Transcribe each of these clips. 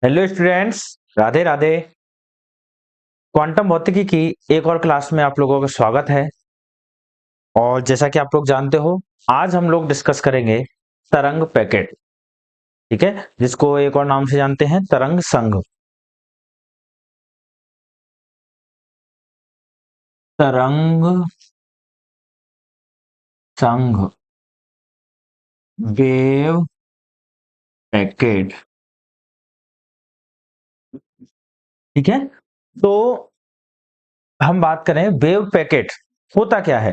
Hello students, Radhe Radhe. Quantum भौतिकी की एक और क्लास में आप लोगों का स्वागत है। और जैसा कि आप लोग जानते हो, आज हम लोग डिस्कस करेंगे तरंग पैकेट। ठीक है, जिसको एक और नाम से जानते हैं तरंग संघ। तरंग संघ, वेव पैकेट। ठीक है, तो हम बात करें वेव पैकेट होता क्या है।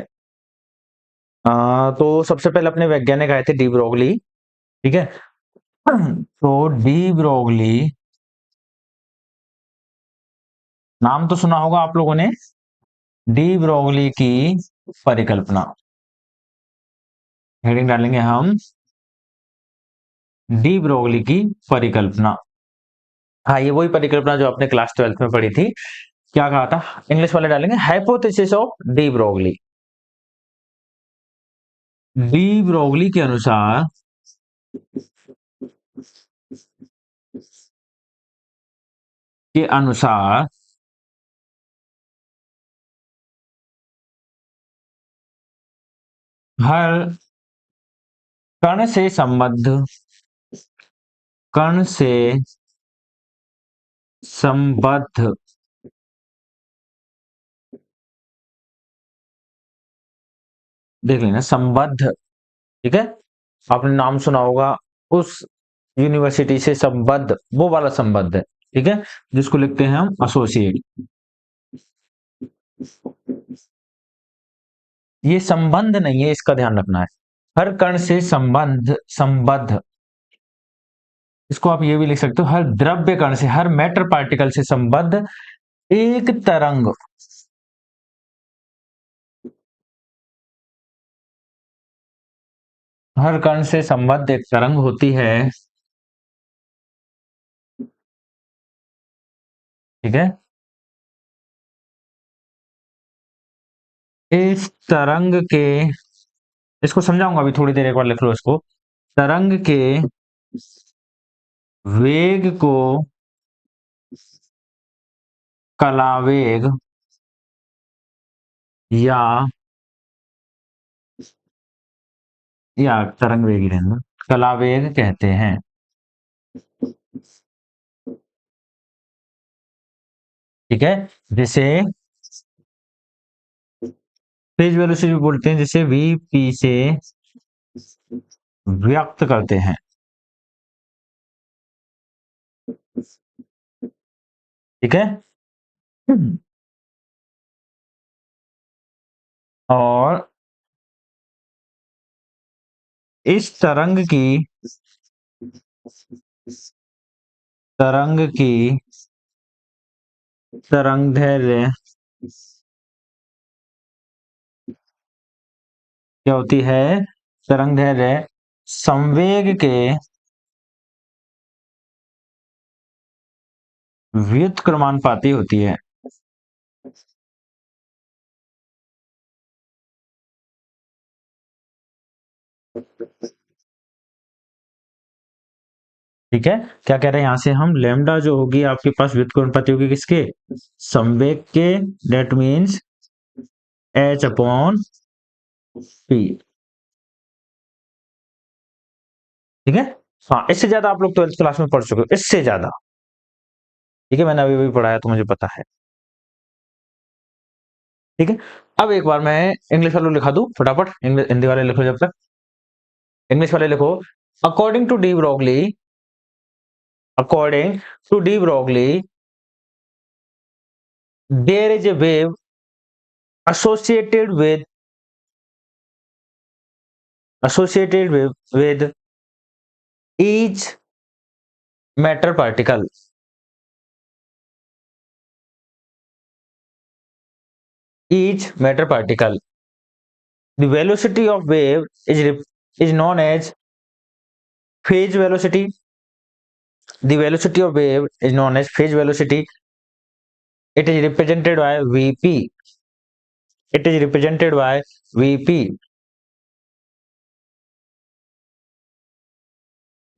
तो सबसे पहले अपने वैज्ञानिक आए थे डी ब्रोगली। ठीक है, तो डी ब्रोगली नाम तो सुना होगा आप लोगों ने। डी ब्रोगली की परिकल्पना, हेडिंग डालेंगे हम डी ब्रोगली की परिकल्पना। हाँ, ये वही परिकल्पना जो आपने क्लास 12th में पढ़ी थी। क्या कहा था? इंग्लिश वाले डालेंगे hypothesis of de Broglie. De Broglie के अनुसार के अनुसार हर कण से संबद्ध, कण से संबद्ध देख लेना, संबद्ध। ठीक है, आपने नाम सुना होगा उस यूनिवर्सिटी से संबद्ध, वो वाला संबद्ध है। ठीक है, जिसको लिखते हैं हम एसोसिएट। ये संबंध नहीं है, इसका ध्यान रखना है। हर कण से संबंध, संबद्ध। इसको आप ये भी लिख सकते हो, हर द्रव्य कण से, हर मैटर पार्टिकल से संबद्ध एक तरंग। हर कण से संबद्ध एक तरंग होती है। ठीक है, इस तरंग के, इसको समझाऊंगा अभी थोड़ी देर, एक बार लिख लो इसको। तरंग के वेग को कलावेग या तरंग वेग ही रहना, कलावेग कहते हैं। ठीक है, जिसे फेज वेलोसिटी बोलते हैं, जिसे वीपी से व्यक्त करते हैं। ठीक है, और इस तरंग की तरंग दैर्ध्य क्या होती है? तरंग दैर्ध्य संवेग के व्युत्क्रमानुपाती होती है। ठीक है, क्या कह रहे हैं यहां से हम? लैम्डा जो होगी आपके पास व्युत्क्रमानुपाती होगी किसके? संवेग के। That means H upon P. ठीक है, हाँ, इससे ज्यादा आप लोग 12th क्लास में पढ़ चुके हो, इससे ज्यादा। ठीक है, मैंने अभी भी पढ़ाया तो मुझे पता है। ठीक है, अब एक बार मैं इंग्लिश वालों लिखा दूं फटाफट, हिंदी वाले लिखो जब तक। इंग्लिश वाले लिखो, according to de Broglie, according to de Broglie, there is a wave associated with each matter particle. Each matter particle. The velocity of wave is known as phase velocity. The velocity of wave is known as phase velocity. It is represented by Vp. It is represented by Vp.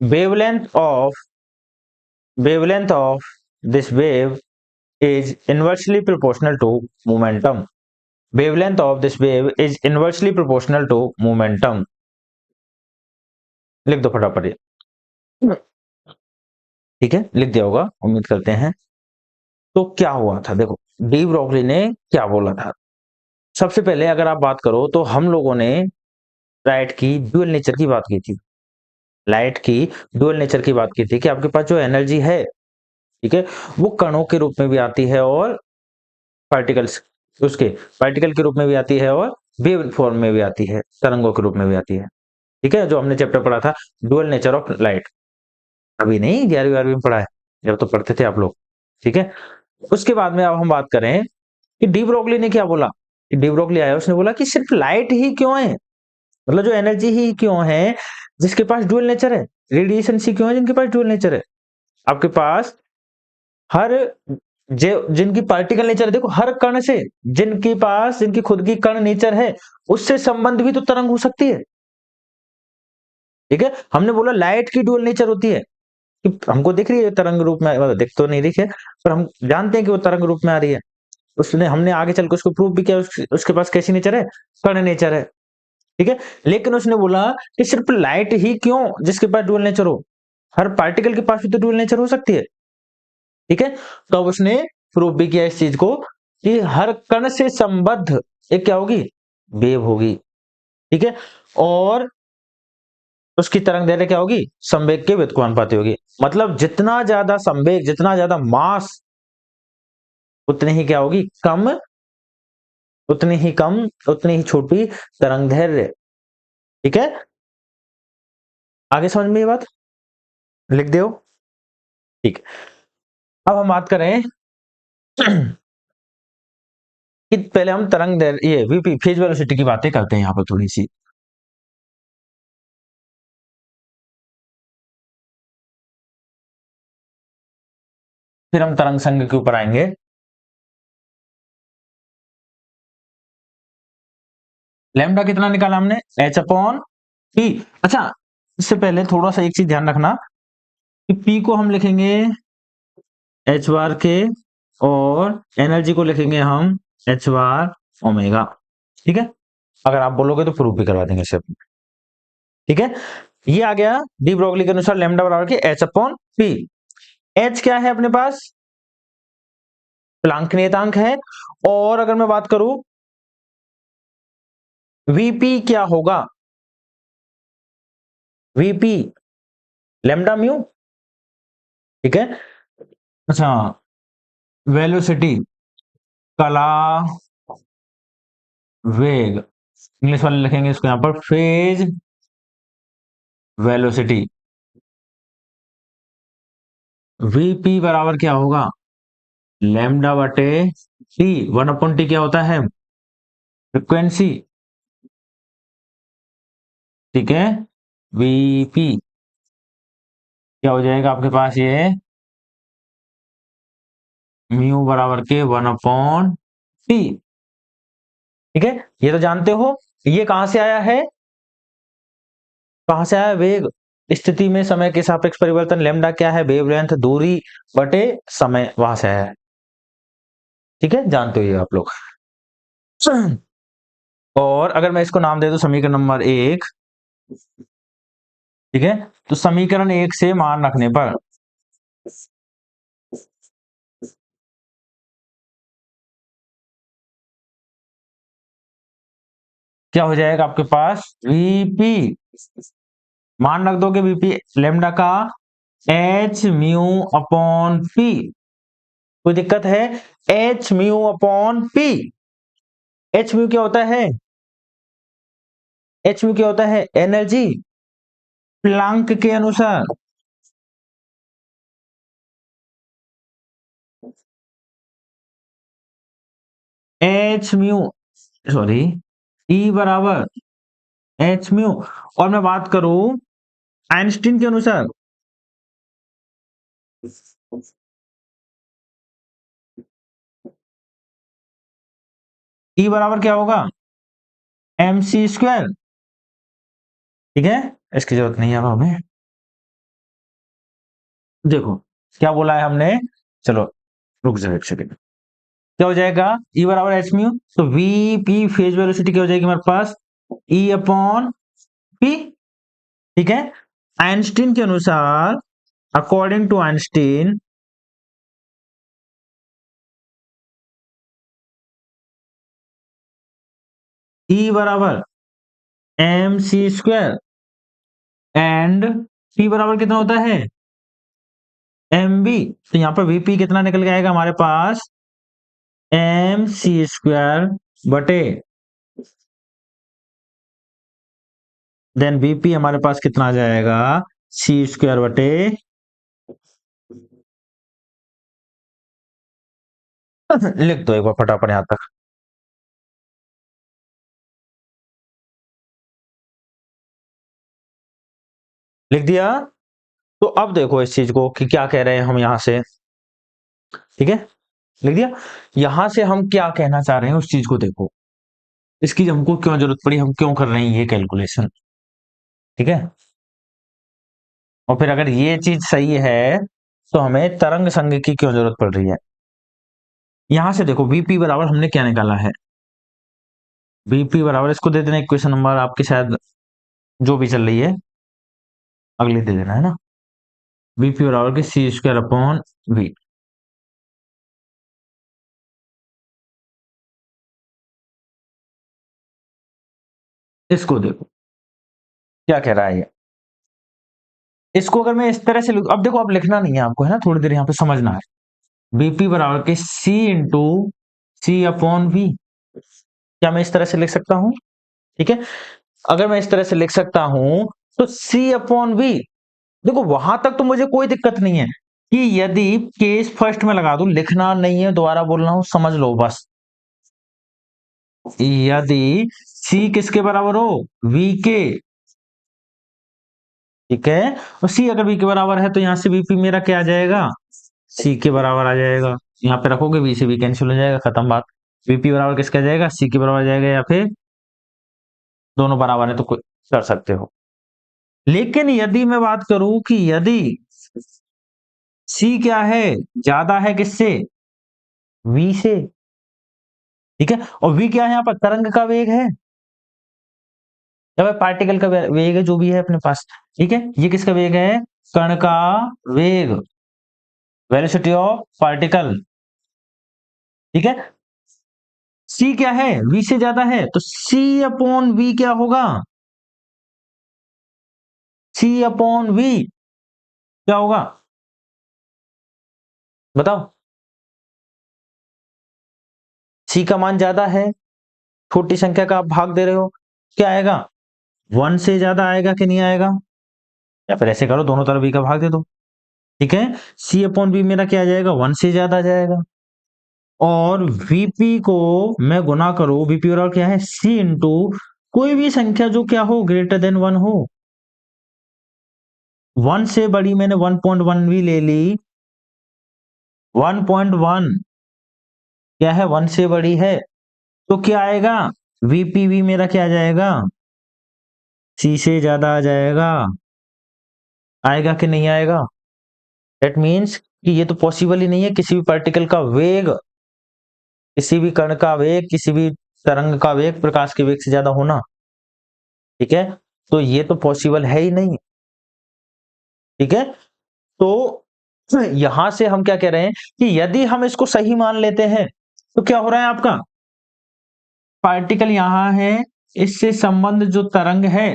Wavelength of wavelength of this wave is inversely proportional to momentum. Wavelength of this wave is inversely proportional to momentum. लिख दो फटाफट ये, ठीक है, लिख दिया होगा उम्मीद करते हैं। तो क्या हुआ था, देखो डी ब्रोगली ने क्या बोला था। सबसे पहले अगर आप बात करो तो हम लोगों ने लाइट की ड्यूअल नेचर की बात की थी। लाइट की ड्यूअल नेचर की बात की थी कि आपके पास जो एनर्जी है, ठीक है, वो कणों के रूप में भी आती है और पार्टिकल्स उसके पार्टिकल के रूप में भी आती है और वेव फॉर्म में भी आती है, तरंगों के रूप में भी आती है। ठीक है, जो हमने चैप्टर पढ़ा था ड्यूअल नेचर ऑफ लाइट, अभी नहीं 11वीं में पढ़ा है, जब तो पढ़ते थे आप लोग। ठीक है, उसके बाद में अब हम बात करें कि डी ब्रोगली ने क्या बोला। डी ब्रोगली आया, उसने बोला कि सिर्फ लाइट ही क्यों है, मतलब जो एनर्जी ही क्यों है जिसके पास ड्यूअल नेचर है, रेडिएशन ही क्यों है जिनके पास ड्यूअल नेचर है। आपके पास हर जिनकी पार्टिकल नेचर है, देखो हर कण से जिनके पास जिनकी खुद की कण नेचर है उससे संबंध भी तो तरंग हो सकती है। ठीक है, हमने बोला लाइट की ड्यूअल नेचर होती है कि हमको दिख रही है तरंग रूप में, मतलब दिख तो नहीं रही है पर हम जानते हैं कि वो तरंग रूप में आ रही है। उसने हमने आगे चल के उसको प्रूव भी किया, उसके पास कैसी नेचर है, कण नेचर है। ठीक है, लेकिन उसने बोला कि सिर्फ लाइट ही क्यों जिसके पास ड्यूअल नेचर हो, हर पार्टिकल के पास भी तो ड्यूअल नेचर हो सकती है। ठीक है, तो अब उसने प्रूव भी किया इस चीज को कि हर कण से संबद्ध एक क्या होगी, वेव होगी। ठीक है, और उसकी तरंग दैर्ध्य क्या होगी, संवेग के व्युत्क्रमानुपाती होगी। मतलब जितना ज्यादा संवेग, जितना ज्यादा मास, उतनी ही क्या होगी, कम, उतनी ही कम, उतनी ही छोटी तरंग दैर्ध्य। ठीक है, आगे समझ में ये बात, लिख दो। ठीक, अब हम बात करें कि पहले हम तरंग दैर्ध्य, ये वीपी फेज वेलोसिटी की बातें करते हैं यहाँ पर थोड़ी सी। फिर हम तरंग संघ के ऊपर आएंगे। लैम्डा कितना निकाला हमने, एच अपॉन पी। अच्छा, इससे पहले थोड़ा सा एक चीज ध्यान रखना कि पी को हम लिखेंगे एच बार के और एनर्जी को लिखेंगे हम एच बार ओमेगा। ठीक है, अगर आप बोलोगे तो प्रूफ भी करवा देंगे इसे। ठीक है, ये आ गया डी ब्रोगली के अनुसार लैम्डा बराबर के एच अपॉन पी। एच क्या है अपने पास, प्लांक नियतांक है। और अगर मैं बात करूं वीपी क्या होगा, वीपी लैम्डा म्यू। ठीक है, अच्छा, वेलोसिटी कला वेग, इंग्लिश वाले लिखेंगे इसको यहां पर फेज वेलोसिटी। वीपी बराबर क्या होगा, लैम्डा बटे टी, 1/टी क्या होता है, फ्रिक्वेंसी। ठीक है, वीपी क्या हो जाएगा आपके पास, ये म्यू बराबर के 1/टी। ठीक है, ये तो जानते हो। ये कहां से आया है, कहां से आया, वेग स्थिति में समय के सापेक्ष परिवर्तन, लैम्डा क्या है, वेवलेंथ दूरी बटे समय, वहां से आया है। ठीक है, जानते हो ये आप लोग। और अगर मैं इसको नाम दे दूं समीकरण नंबर 1, ठीक है, तो समीकरण 1 से मान रखने पर क्या हो जाएगा आपके पास, वीपी, मान रख दोगे वीपी लेमडा का एच म्यू अपॉन पी। कोई दिक्कत है, H mu upon P. H mu क्या होता है, एच म्यू क्या होता है, एनर्जी प्लांक के अनुसार। एच म्यू, सॉरी, ई बराबर एच म्यू। और मैं बात करूं आइंस्टीन के अनुसार, ई बराबर क्या होगा, एम सी स्क्वायर। ठीक है, इसकी जरूरत नहीं है अब हमें। देखो क्या बोला है हमने, चलो रुक जाओ एक सेकेंड। क्या हो जाएगा, ई बराबर एच म्यू, तो वी पी फेज वेलोसिटी क्या हो जाएगी हमारे पास, ई अपॉन पी। ठीक है, आइंस्टीन के अनुसार, अकॉर्डिंग टू आइंस्टीन, ई बराबर M C square and P बराबर कितना होता है, एम बी। तो यहाँ पर वीपी कितना निकल के आएगा हमारे पास, एम सी स्क्वायर बटे, देन वीपी हमारे पास कितना आ जाएगा, सी स्क्वायर बटे, लिख दो एक बार फटाफट यहां तक। लिख दिया। तो अब देखो इस चीज को कि क्या कह रहे हैं हम यहां से। ठीक है, लिख दिया। यहां से हम क्या कहना चाह रहे हैं उस चीज को देखो, इसकी हमको क्यों जरूरत पड़ी, हम क्यों कर रहे हैं ये कैलकुलेशन। ठीक है, और फिर अगर ये चीज सही है तो हमें तरंग संघ की क्यों जरूरत पड़ रही है। यहां से देखो वीपी बराबर हमने क्या निकाला है, वीपी बराबर, इसको दे देना इक्वेशन नंबर आपकी शायद जो भी चल रही है, अगली दे देना है ना, वीपी बराबर के सी स्क्वायर अपॉन वी। इसको देखो क्या कह रहा है ये। इसको अगर मैं इस तरह से अब देखो, अब लिखना नहीं है आपको, है ना, थोड़ी देर यहाँ पे समझना है। बीपी बराबर के सी इंटू सी अपॉन वी, क्या मैं इस तरह से लिख सकता हूं। ठीक है, अगर मैं इस तरह से लिख सकता हूं तो सी अपॉन वी, देखो वहां तक तो मुझे कोई दिक्कत नहीं है कि यदि केस फर्स्ट में लगा दूं, लिखना नहीं है, दोबारा बोल रहा हूं, समझ लो बस। यदि सी किसके बराबर हो, वी के। ठीक है, और सी अगर वी के बराबर है तो यहां से वीपी मेरा क्या आ जाएगा, सी के बराबर आ जाएगा। यहाँ पे रखोगे वी से वी कैंसिल हो जाएगा, खत्म बात। वीपी बराबर किसका आ जाएगा, सी के बराबर आ जाएगा, या फिर दोनों बराबर है तो कोई कर सकते हो। लेकिन यदि मैं बात करूं कि यदि सी क्या है, ज्यादा है किससे, वी से। ठीक है, और वी क्या है यहाँ पर, तरंग का वेग है या फिर पार्टिकल का वेग है, जो भी है अपने पास। ठीक है, ये किसका वेग है, कण का वेग, वेलोसिटी ऑफ पार्टिकल। ठीक है, सी क्या है, वी से ज्यादा है, तो सी अपॉन वी क्या होगा, सी अपॉन वी क्या होगा, बताओ। सी का मान ज्यादा है, छोटी संख्या का आप भाग दे रहे हो, क्या आएगा, वन से ज्यादा आएगा कि नहीं आएगा, या फिर ऐसे करो दोनों तरफ वी का भाग दे दो। ठीक है, सी अपॉन वी मेरा क्या आ जाएगा, वन से ज्यादा आ जाएगा, और वीपी को मैं गुना करूं, वीपी बराबर क्या है, सी इंटू कोई भी संख्या जो क्या हो, ग्रेटर देन वन हो। वन से बड़ी मैंने 1.1 भी ले ली, 1.1 क्या है, वन से बड़ी है, तो क्या आएगा, वीपीवी मेरा क्या आ जाएगा, सी से ज्यादा आ जाएगा। आएगा कि नहीं आएगा, दैट मीन्स कि ये तो पॉसिबल ही नहीं है, किसी भी पार्टिकल का वेग, किसी भी कण का वेग, किसी भी तरंग का वेग प्रकाश के वेग से ज्यादा होना। ठीक है, तो ये तो पॉसिबल है ही नहीं। ठीक है, तो यहां से हम क्या कह रहे हैं कि यदि हम इसको सही मान लेते हैं तो क्या हो रहा है आपका, पार्टिकल यहां है, इससे संबंध जो तरंग है,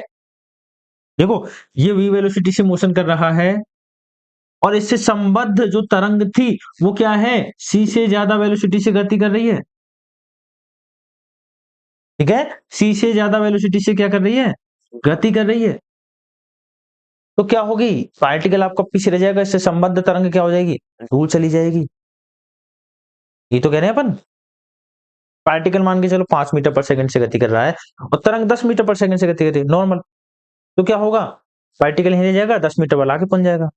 देखो ये वी वेलोसिटी से मोशन कर रहा है, और इससे संबद्ध जो तरंग थी वो क्या है, सी से ज्यादा वेलोसिटी से गति कर रही है। ठीक है, सी से ज्यादा वेलोसिटी से क्या कर रही है, गति कर रही है। तो क्या होगी, पार्टिकल आपका पीछे रह जाएगा, इससे संबद्ध तरंग क्या हो जाएगी, दूर चली जाएगी। ये तो कह रहे हैं अपन, पार्टिकल मान के चलो 5 मीटर पर सेकंड से गति कर रहा है, और तरंग 10 मीटर पर सेकंड से गति कर रही है नॉर्मल, तो क्या होगा, पार्टिकल हिल जाएगा, 10 मीटर वाला आके पहुंच जाएगा।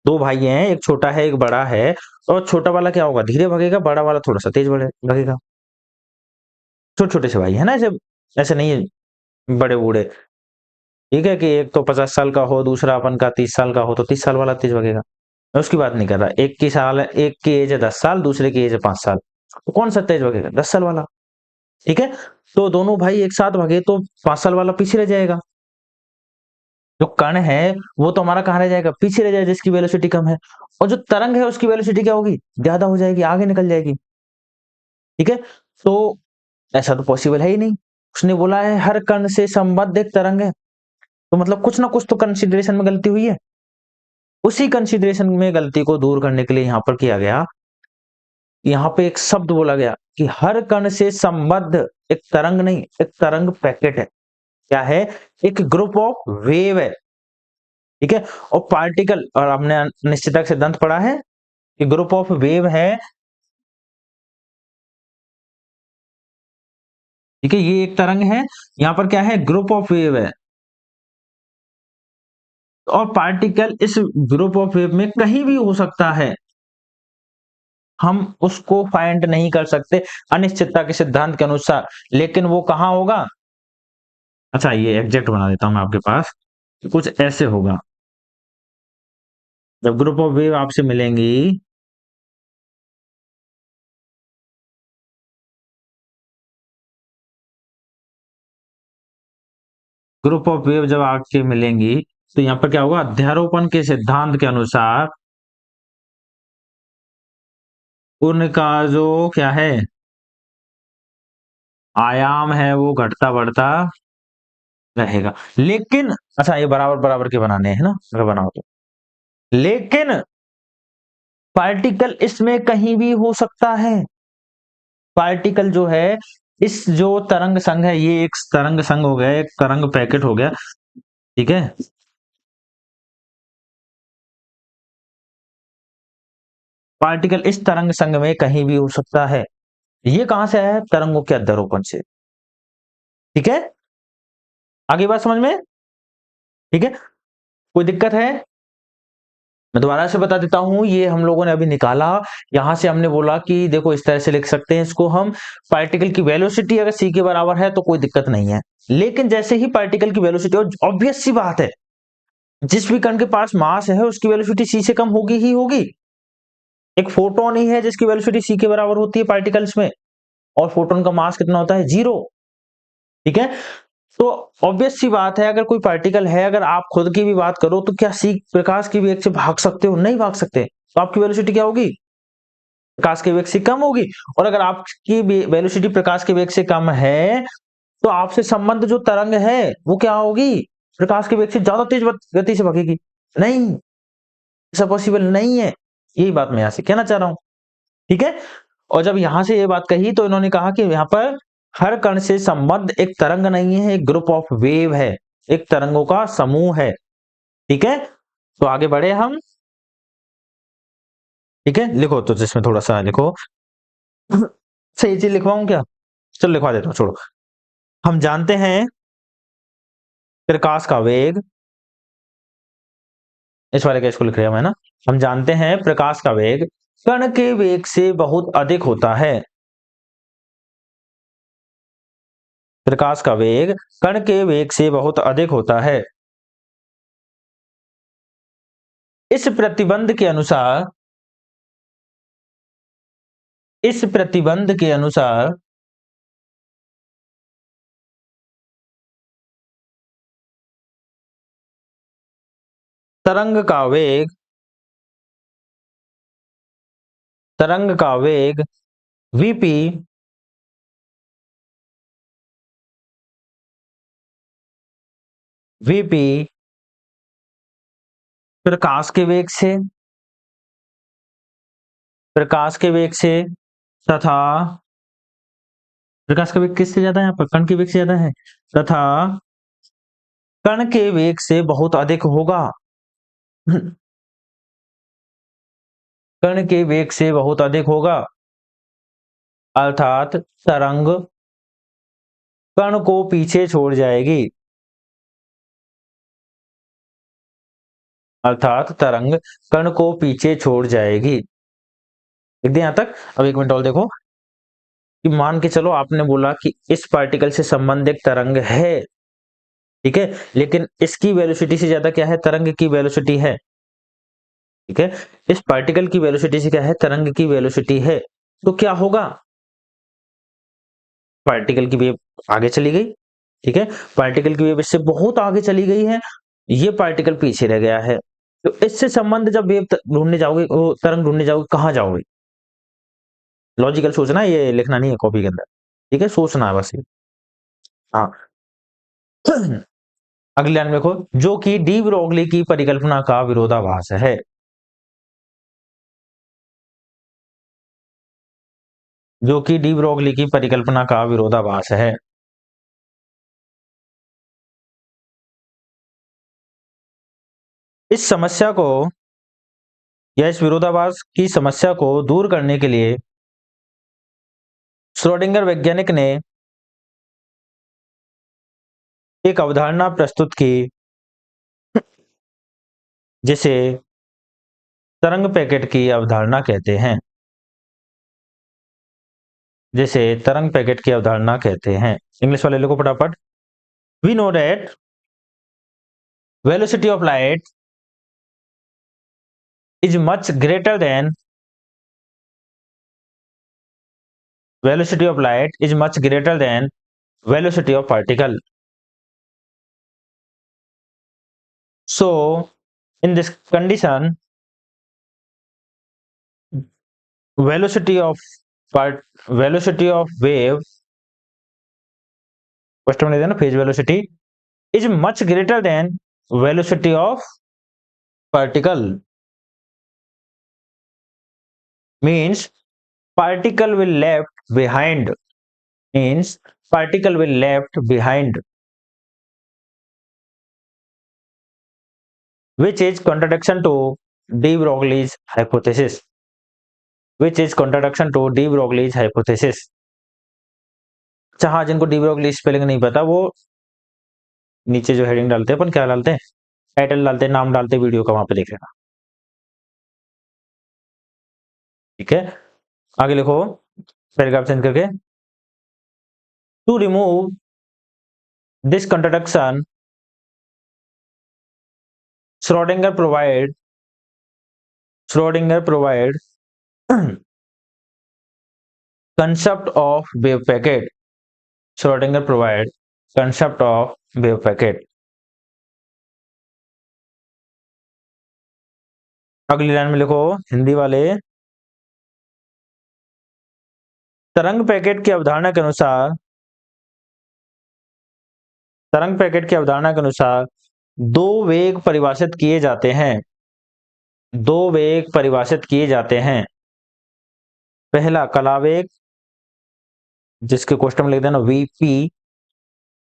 दो भाई हैं, एक छोटा है एक बड़ा है, और छोटा वाला क्या होगा, धीरे भागेगा, बड़ा वाला थोड़ा सा तेज भागेगा। छोटे छोटे से भाई है ना, ऐसे ऐसे नहीं है बड़े बूढ़े। ठीक है, कि एक तो 50 साल का हो, दूसरा अपन का 30 साल का हो, तो 30 साल वाला तेज भागेगा। मैं उसकी बात नहीं कर रहा। एक की एज है 10 साल, दूसरे की एज है 5 साल, तो कौन सा तेज भागेगा? 10 साल वाला। ठीक है, तो दोनों भाई एक साथ भागे तो 5 साल वाला पीछे रह जाएगा। जो कण है वो तो हमारा कहाँ रह जाएगा? पीछे रह जाएगा, जिसकी वेलोसिटी कम है। और जो तरंग है उसकी वेलोसिटी क्या होगी? ज्यादा हो जाएगी, आगे निकल जाएगी। ठीक है, तो ऐसा तो पॉसिबल है ही नहीं। उसने बोला है हर कण से संबद्ध एक तरंग है, तो मतलब कुछ ना कुछ तो कंसिडरेशन में गलती हुई है। उसी कंसिडरेशन में गलती को दूर करने के लिए यहाँ पर किया गया, यहाँ पे एक शब्द बोला गया कि हर कण से संबद्ध एक तरंग नहीं, एक तरंग पैकेट है। क्या है? एक ग्रुप ऑफ वेव है। ठीक है, और पार्टिकल, और हमने अनिश्चितता का सिद्धांत पढ़ा है कि ग्रुप ऑफ वेव है। ठीक है, ये एक तरंग है, यहाँ पर क्या है? ग्रुप ऑफ वेव है। और पार्टिकल इस ग्रुप ऑफ वेव में कहीं भी हो सकता है, हम उसको फाइंड नहीं कर सकते अनिश्चितता के सिद्धांत के अनुसार, लेकिन वो कहाँ होगा? अच्छा, ये एग्जैक्ट बना देता हूं मैं आपके पास। कुछ ऐसे होगा, जब ग्रुप ऑफ वेव आपसे मिलेंगी, ग्रुप ऑफ वेव जब आपसे मिलेंगी, तो यहाँ पर क्या होगा? अध्यारोपण के सिद्धांत के अनुसार उनका जो क्या है, आयाम है, वो घटता बढ़ता रहेगा। लेकिन अच्छा, ये बराबर बराबर के बनाने हैं ना, अगर बनाओ तो। लेकिन पार्टिकल इसमें कहीं भी हो सकता है। पार्टिकल जो है, इस जो तरंग संघ है, ये एक तरंग संघ हो गया, एक तरंग पैकेट हो गया। ठीक है, पार्टिकल इस तरंग संघ में कहीं भी हो सकता है। ये कहां से आया है? तरंगों के अध्यारोपण से। ठीक है, आगे बात समझ में? ठीक है, कोई दिक्कत है? मैं दोबारा से बता देता हूं, ये हम लोगों ने अभी निकाला। यहां से हमने बोला कि देखो इस तरह से लिख सकते हैं इसको हम, पार्टिकल की वेलोसिटी अगर c के बराबर है तो कोई दिक्कत नहीं है। लेकिन जैसे ही पार्टिकल की वेलोसिटी, और ऑब्वियस सी बात है, जिस भी कण के पास मास है उसकी वेलोसिटी c से कम होगी ही होगी। एक फोटोन ही है जिसकी वेलोसिटी c के बराबर होती है पार्टिकल्स में, और फोटोन का मास कितना होता है? 0। ठीक है, तो ऑब्वियस सी बात है, अगर कोई पार्टिकल है, अगर आप खुद की भी बात करो तो क्या सी प्रकाश की वेग से भाग सकते हो? नहीं भाग सकते। तो आपकी वेलोसिटी क्या होगी? प्रकाश के वेग से कम होगी। और अगर आपकी वेलोसिटी प्रकाश के वेग से कम है, तो आपसे संबंध जो तरंग है वो क्या होगी? प्रकाश के वेग से ज्यादा तेज गति से भागेगी। नहीं, ऐसा पॉसिबल नहीं है। यही बात मैं यहां से कहना चाह रहा हूं। ठीक है, और जब यहां से ये बात कही तो इन्होंने कहा कि यहाँ पर हर कण से संबद्ध एक तरंग नहीं है, एक ग्रुप ऑफ वेव है, एक तरंगों का समूह है। ठीक है, तो आगे बढ़े हम। ठीक है, लिखो तो, जिसमें थोड़ा सा लिखो। सही चीज लिखवाऊं क्या? चलो लिखवा देता हूँ, छोड़ो। हम जानते हैं प्रकाश का वेग, इस वाले का इसको लिख रहे हैं, है ना। हम जानते हैं प्रकाश का वेग कण के वेग से बहुत अधिक होता है। प्रकाश का वेग कण के वेग से बहुत अधिक होता है। इस प्रतिबंध के अनुसार, इस प्रतिबंध के अनुसार तरंग का वेग, तरंग का वेग वीपी वीपी प्रकाश के वेग से, प्रकाश के वेग से तथा, प्रकाश का वेग किससे ज्यादा है? यहाँ पर कण के वेग से ज्यादा है, तथा कण के वेग से बहुत अधिक होगा। कण के वेग से बहुत अधिक होगा, अर्थात तरंग कण को पीछे छोड़ जाएगी, अर्थात तरंग कण को पीछे छोड़ जाएगी। लिख दिया यहां तक? अब एक मिनट और देखो, कि मान के चलो आपने बोला कि इस पार्टिकल से संबंधित तरंग है। ठीक है, लेकिन इसकी वेलोसिटी से ज्यादा क्या है? तरंग की वेलोसिटी है। ठीक है, इस पार्टिकल की वेलोसिटी से क्या है, तरंग की वेलोसिटी है, तो क्या होगा, पार्टिकल की वेव आगे चली गई, ठीक है, पार्टिकल की वेव इससे बहुत आगे चली गई है, ये पार्टिकल पीछे रह गया है, तो इससे संबंध जब वेव ढूंढने जाओगे, वो तरंग ढूंढने जाओगे, कहाँ जाओगे, लॉजिकल सोचना है, ये लिखना नहीं है कॉपी के अंदर, ठीक है, सोचना है बस ये। हाँ अगली लाइन में देखो, जो कि डी ब्रोगली की परिकल्पना का विरोधाभास है, जो कि डी ब्रोगली की परिकल्पना का विरोधाभास है। इस समस्या को या इस विरोधाभास की समस्या को दूर करने के लिए श्रोडिंगर वैज्ञानिक ने एक अवधारणा प्रस्तुत की, जिसे तरंग पैकेट की अवधारणा कहते हैं, जिसे तरंग पैकेट की अवधारणा कहते हैं। इंग्लिश वाले लिखो फटाफट। We know that velocity of light is much greater than velocity of light is much greater than velocity of particle. So in this condition, velocity of velocity of wave, first one is phase velocity, is much greater than velocity of particle. Means particle will left behind, means particle will left behind, which is contradiction to de Broglie's hypothesis, which is contradiction to de Broglie's hypothesis. अच्छा हाँ, जिनको de Broglie spelling नहीं पता, वो नीचे जो heading डालते हैं, अपन क्या डालते हैं, टाइटल डालते हैं, नाम डालते हैं वीडियो का, वहां पे देख लेना, ठीक है। आगे लिखो पैराग्राफ चेंज करके, to remove this contradiction Schrodinger provide concept of wave packet. Schrodinger provide concept of wave packet. अगली लाइन में लिखो हिंदी वाले, तरंग पैकेट की अवधारणा के अनुसार, तरंग पैकेट की अवधारणा के अनुसार दो वेग परिभाषित किए जाते हैं, दो वेग परिभाषित किए जाते हैं। पहला कला वेग, जिसके क्वेश्चन में लिख देना वीपी,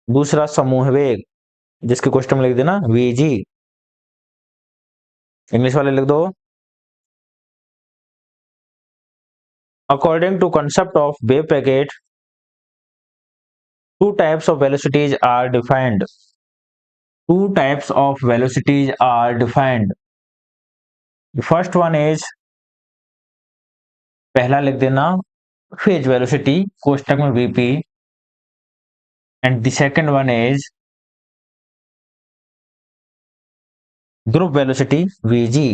दूसरा समूह वेग, जिसके क्वेश्चन में लिख देना वीजी। इंग्लिश वाले लिख दो, according to concept of wave packet, two types of velocities are defined, two types of velocities are defined. The first one is, पहला लिख देना फेज वेलोसिटी, कोष्टक में V P, and the second one is group velocity V G.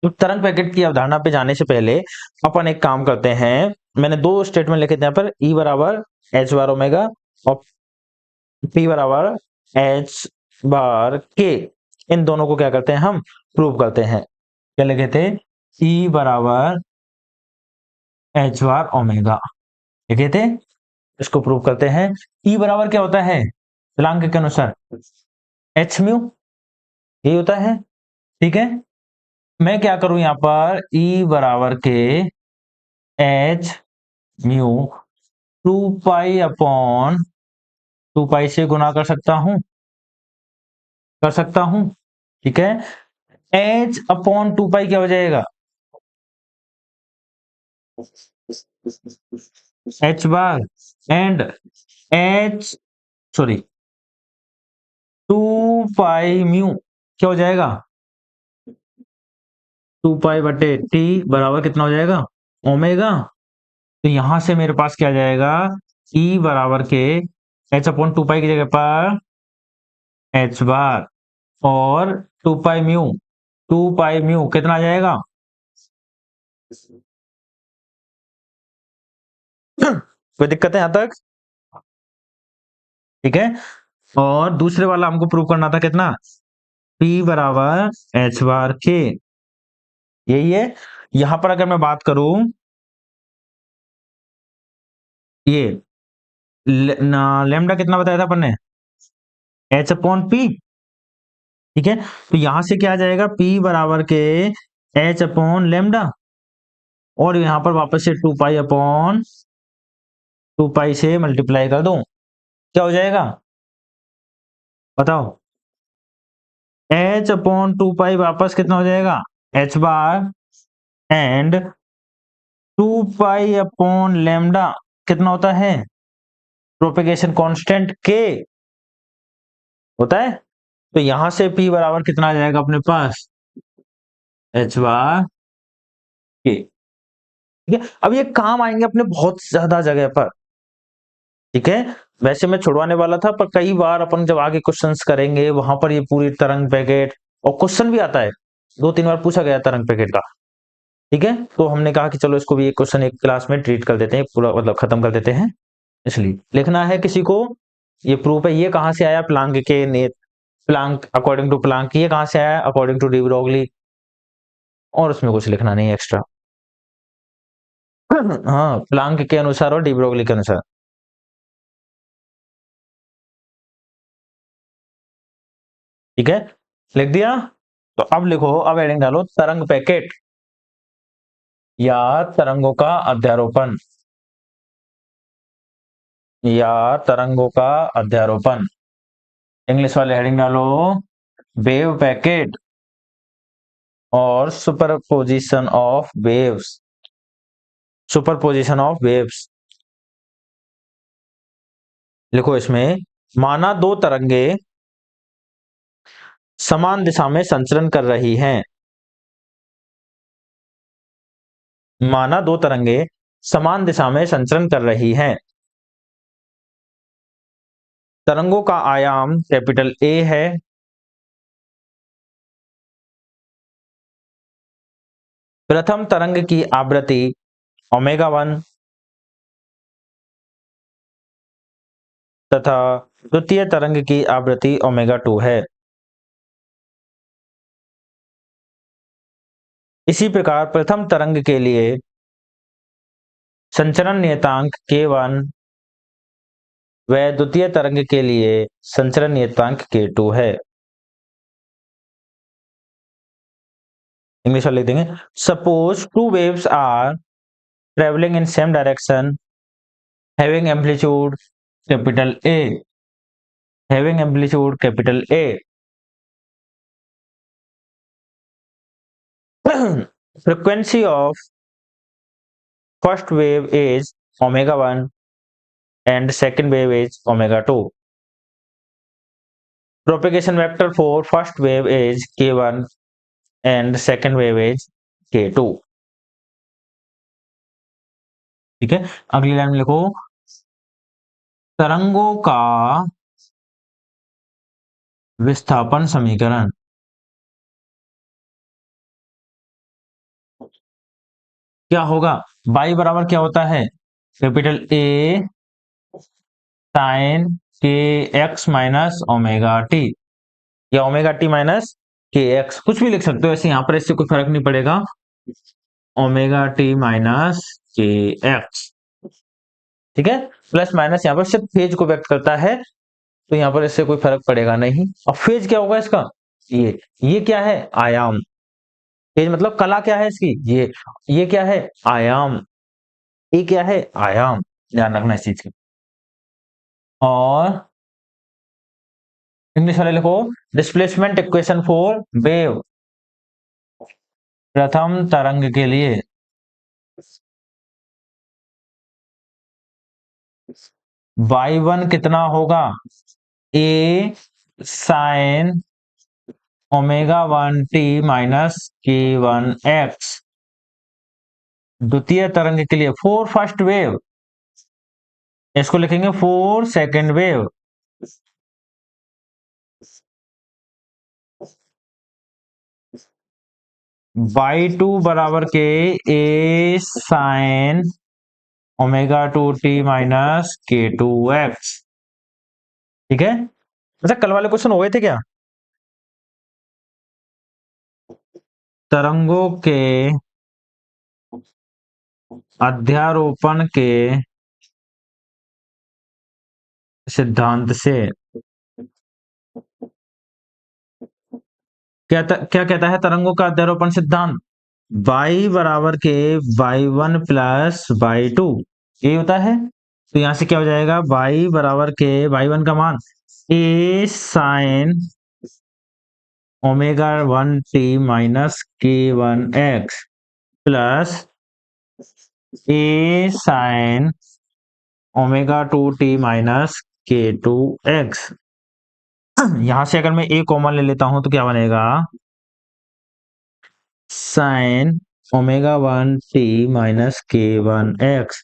तो तरंग packet की अवधारणा पे जाने से पहले अपन एक काम करते हैं, मैंने दो स्टेटमेंट लिखे थे यहाँ पर, ई बराबर एच बार ओमेगा और पी बराबर एच बार के, इन दोनों को क्या करते हैं, हम प्रूव करते हैं। क्या लिखे थे, ई बराबर एच बार ओमेगा लिखे थे, इसको प्रूव करते हैं। ई बराबर क्या होता है, स्थिरांक के अनुसार एच म्यू, ये होता है, ठीक है। मैं क्या करूं यहां पर, ई बराबर के एच म्यू 2 पाई अपॉन 2 पाई से गुना कर सकता हूं, ठीक है। एच अपॉन 2 पाई क्या हो जाएगा, H bar, and H sorry 2 pi mu क्या हो जाएगा, 2 पाई बटे टी बराबर कितना हो जाएगा, ओमेगा। तो यहां से मेरे पास क्या आ जाएगा, ई बराबर के एच अपॉन 2 पाई की जगह पर एच बार और 2 पाई म्यू कितना आ जाएगा? कोई दिक्कत है यहां तक? ठीक है। और दूसरे वाला हमको प्रूव करना था कितना, P बराबर एच बार के, यही है। यहां पर अगर मैं बात करूं ये लेमडा कितना बताया था अपन ने, एच अपॉन पी। ठीक है, तो यहां से क्या आ जाएगा, P बराबर के एच अपॉन लेमडा, और यहां पर वापस से 2 पाई से मल्टीप्लाई कर दूं, क्या हो जाएगा बताओ? एच अपॉन 2 पाई वापस कितना हो जाएगा, H bar, and 2 pi upon lambda कितना होता है, प्रोपेगेशन कांस्टेंट के होता है। तो यहां से P बराबर कितना आ जाएगा अपने पास, एच बार के। ठीक है, अब ये काम आएंगे अपने बहुत ज्यादा जगह पर। ठीक है, वैसे मैं छुड़वाने वाला था, पर कई बार अपन जब आगे क्वेश्चंस करेंगे वहां पर ये पूरी तरंग पैकेट, और क्वेश्चन भी आता है, 2-3 बार पूछा गया तरंग पैकेट का। ठीक है, तो हमने कहा कि चलो इसको भी एक क्वेश्चन एक क्लास में ट्रीट कर देते हैं, पूरा मतलब खत्म कर देते हैं। इसलिए लिखना है किसी को, ये प्रूफ है, ये कहां से आया, प्लांक के ने, प्लांक अकॉर्डिंग टू प्लांक, ये कहां से आया, अकॉर्डिंग टू डी ब्रोगली, और उसमें कुछ लिखना नहीं एक्स्ट्रा। हाँ, प्लांक के अनुसार और डी ब्रोगली के अनुसार। ठीक है, लिख दिया। तो अब लिखो, अब हेडिंग डालो, तरंग पैकेट या तरंगों का अध्यारोपण, या तरंगों का अध्यारोपण। इंग्लिश वाले हेडिंग डालो, वेव पैकेट और superposition of waves, superposition of waves. लिखो इसमें, माना दो तरंगे समान दिशा में संचरण कर रही हैं, माना दो तरंगे समान दिशा में संचरण कर रही हैं, तरंगों का आयाम कैपिटल ए है, प्रथम तरंग की आवृत्ति ओमेगा 1 तथा द्वितीय तरंग की आवृत्ति ओमेगा 2 है। इसी प्रकार प्रथम तरंग के लिए संचरण नियतांक k1 व द्वितीय तरंग के लिए संचरण नियतांक k2 है। इंग्लिश वाले लिख देंगे, suppose two waves are travelling in same direction having amplitude capital A, having amplitude capital A, frequency of first wave is omega 1 and second wave is omega 2. Propagation vector for first wave is k1 and second wave is k2. ठीक है, अगली line में लिखो, तरंगों का विस्थापन समीकरण। क्या होगा, y बराबर क्या होता है, कैपिटल ए साइन के एक्स माइनस ओमेगा टी, या ओमेगा टी माइनस के एक्स, कुछ भी लिख सकते हो ऐसे, यहां पर इससे कोई फर्क नहीं पड़ेगा, ओमेगा टी माइनस के एक्स। ठीक है, प्लस माइनस यहाँ पर सिर्फ फेज को व्यक्त करता है, तो यहाँ पर इससे कोई फर्क पड़ेगा नहीं। अब फेज क्या होगा इसका, ये क्या है, आयाम। फेज मतलब कला क्या है इसकी, ये क्या है, आयाम, ये क्या है, आयाम, ध्यान रखना इस चीज का। और इंग्लिश वाले लिखो, डिस्प्लेसमेंट इक्वेशन फॉर वेव, प्रथम तरंग के लिए y1 कितना होगा, ए साइन ओमेगा 1 टी माइनस के 1 एक्स, द्वितीय तरंग के लिए फॉर फर्स्ट वेव, इसको लिखेंगे for second wave, by two बराबर के A sine omega two t minus k two x. ठीक है, अच्छा कल वाले क्वेश्चन हो गए थे क्या? तरंगों के अध्यारोपण के सिद्धांत से क्या कहता है तरंगों का अध्यारोपण सिद्धांत? y बराबर के y1 प्लस y2 ये होता है। तो यहां से क्या हो जाएगा, y बराबर के y1 का मान a sine omega 1t minus k one x plus a sine omega 2t minus k two x. यहां से अगर मैं a कॉमन ले लेता हूं तो क्या बनेगा, sine omega 1t minus k one x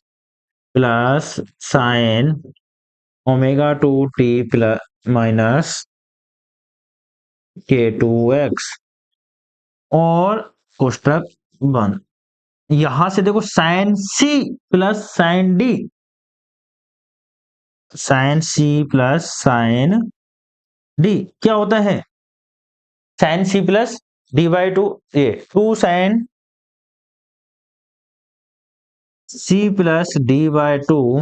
plus sine omega 2t plus minus k two x और कोष्टक बंद। यहां से देखो sine c plus sine d, sine c plus sine d क्या होता है, sine c plus d by two, ये two sine c plus d by two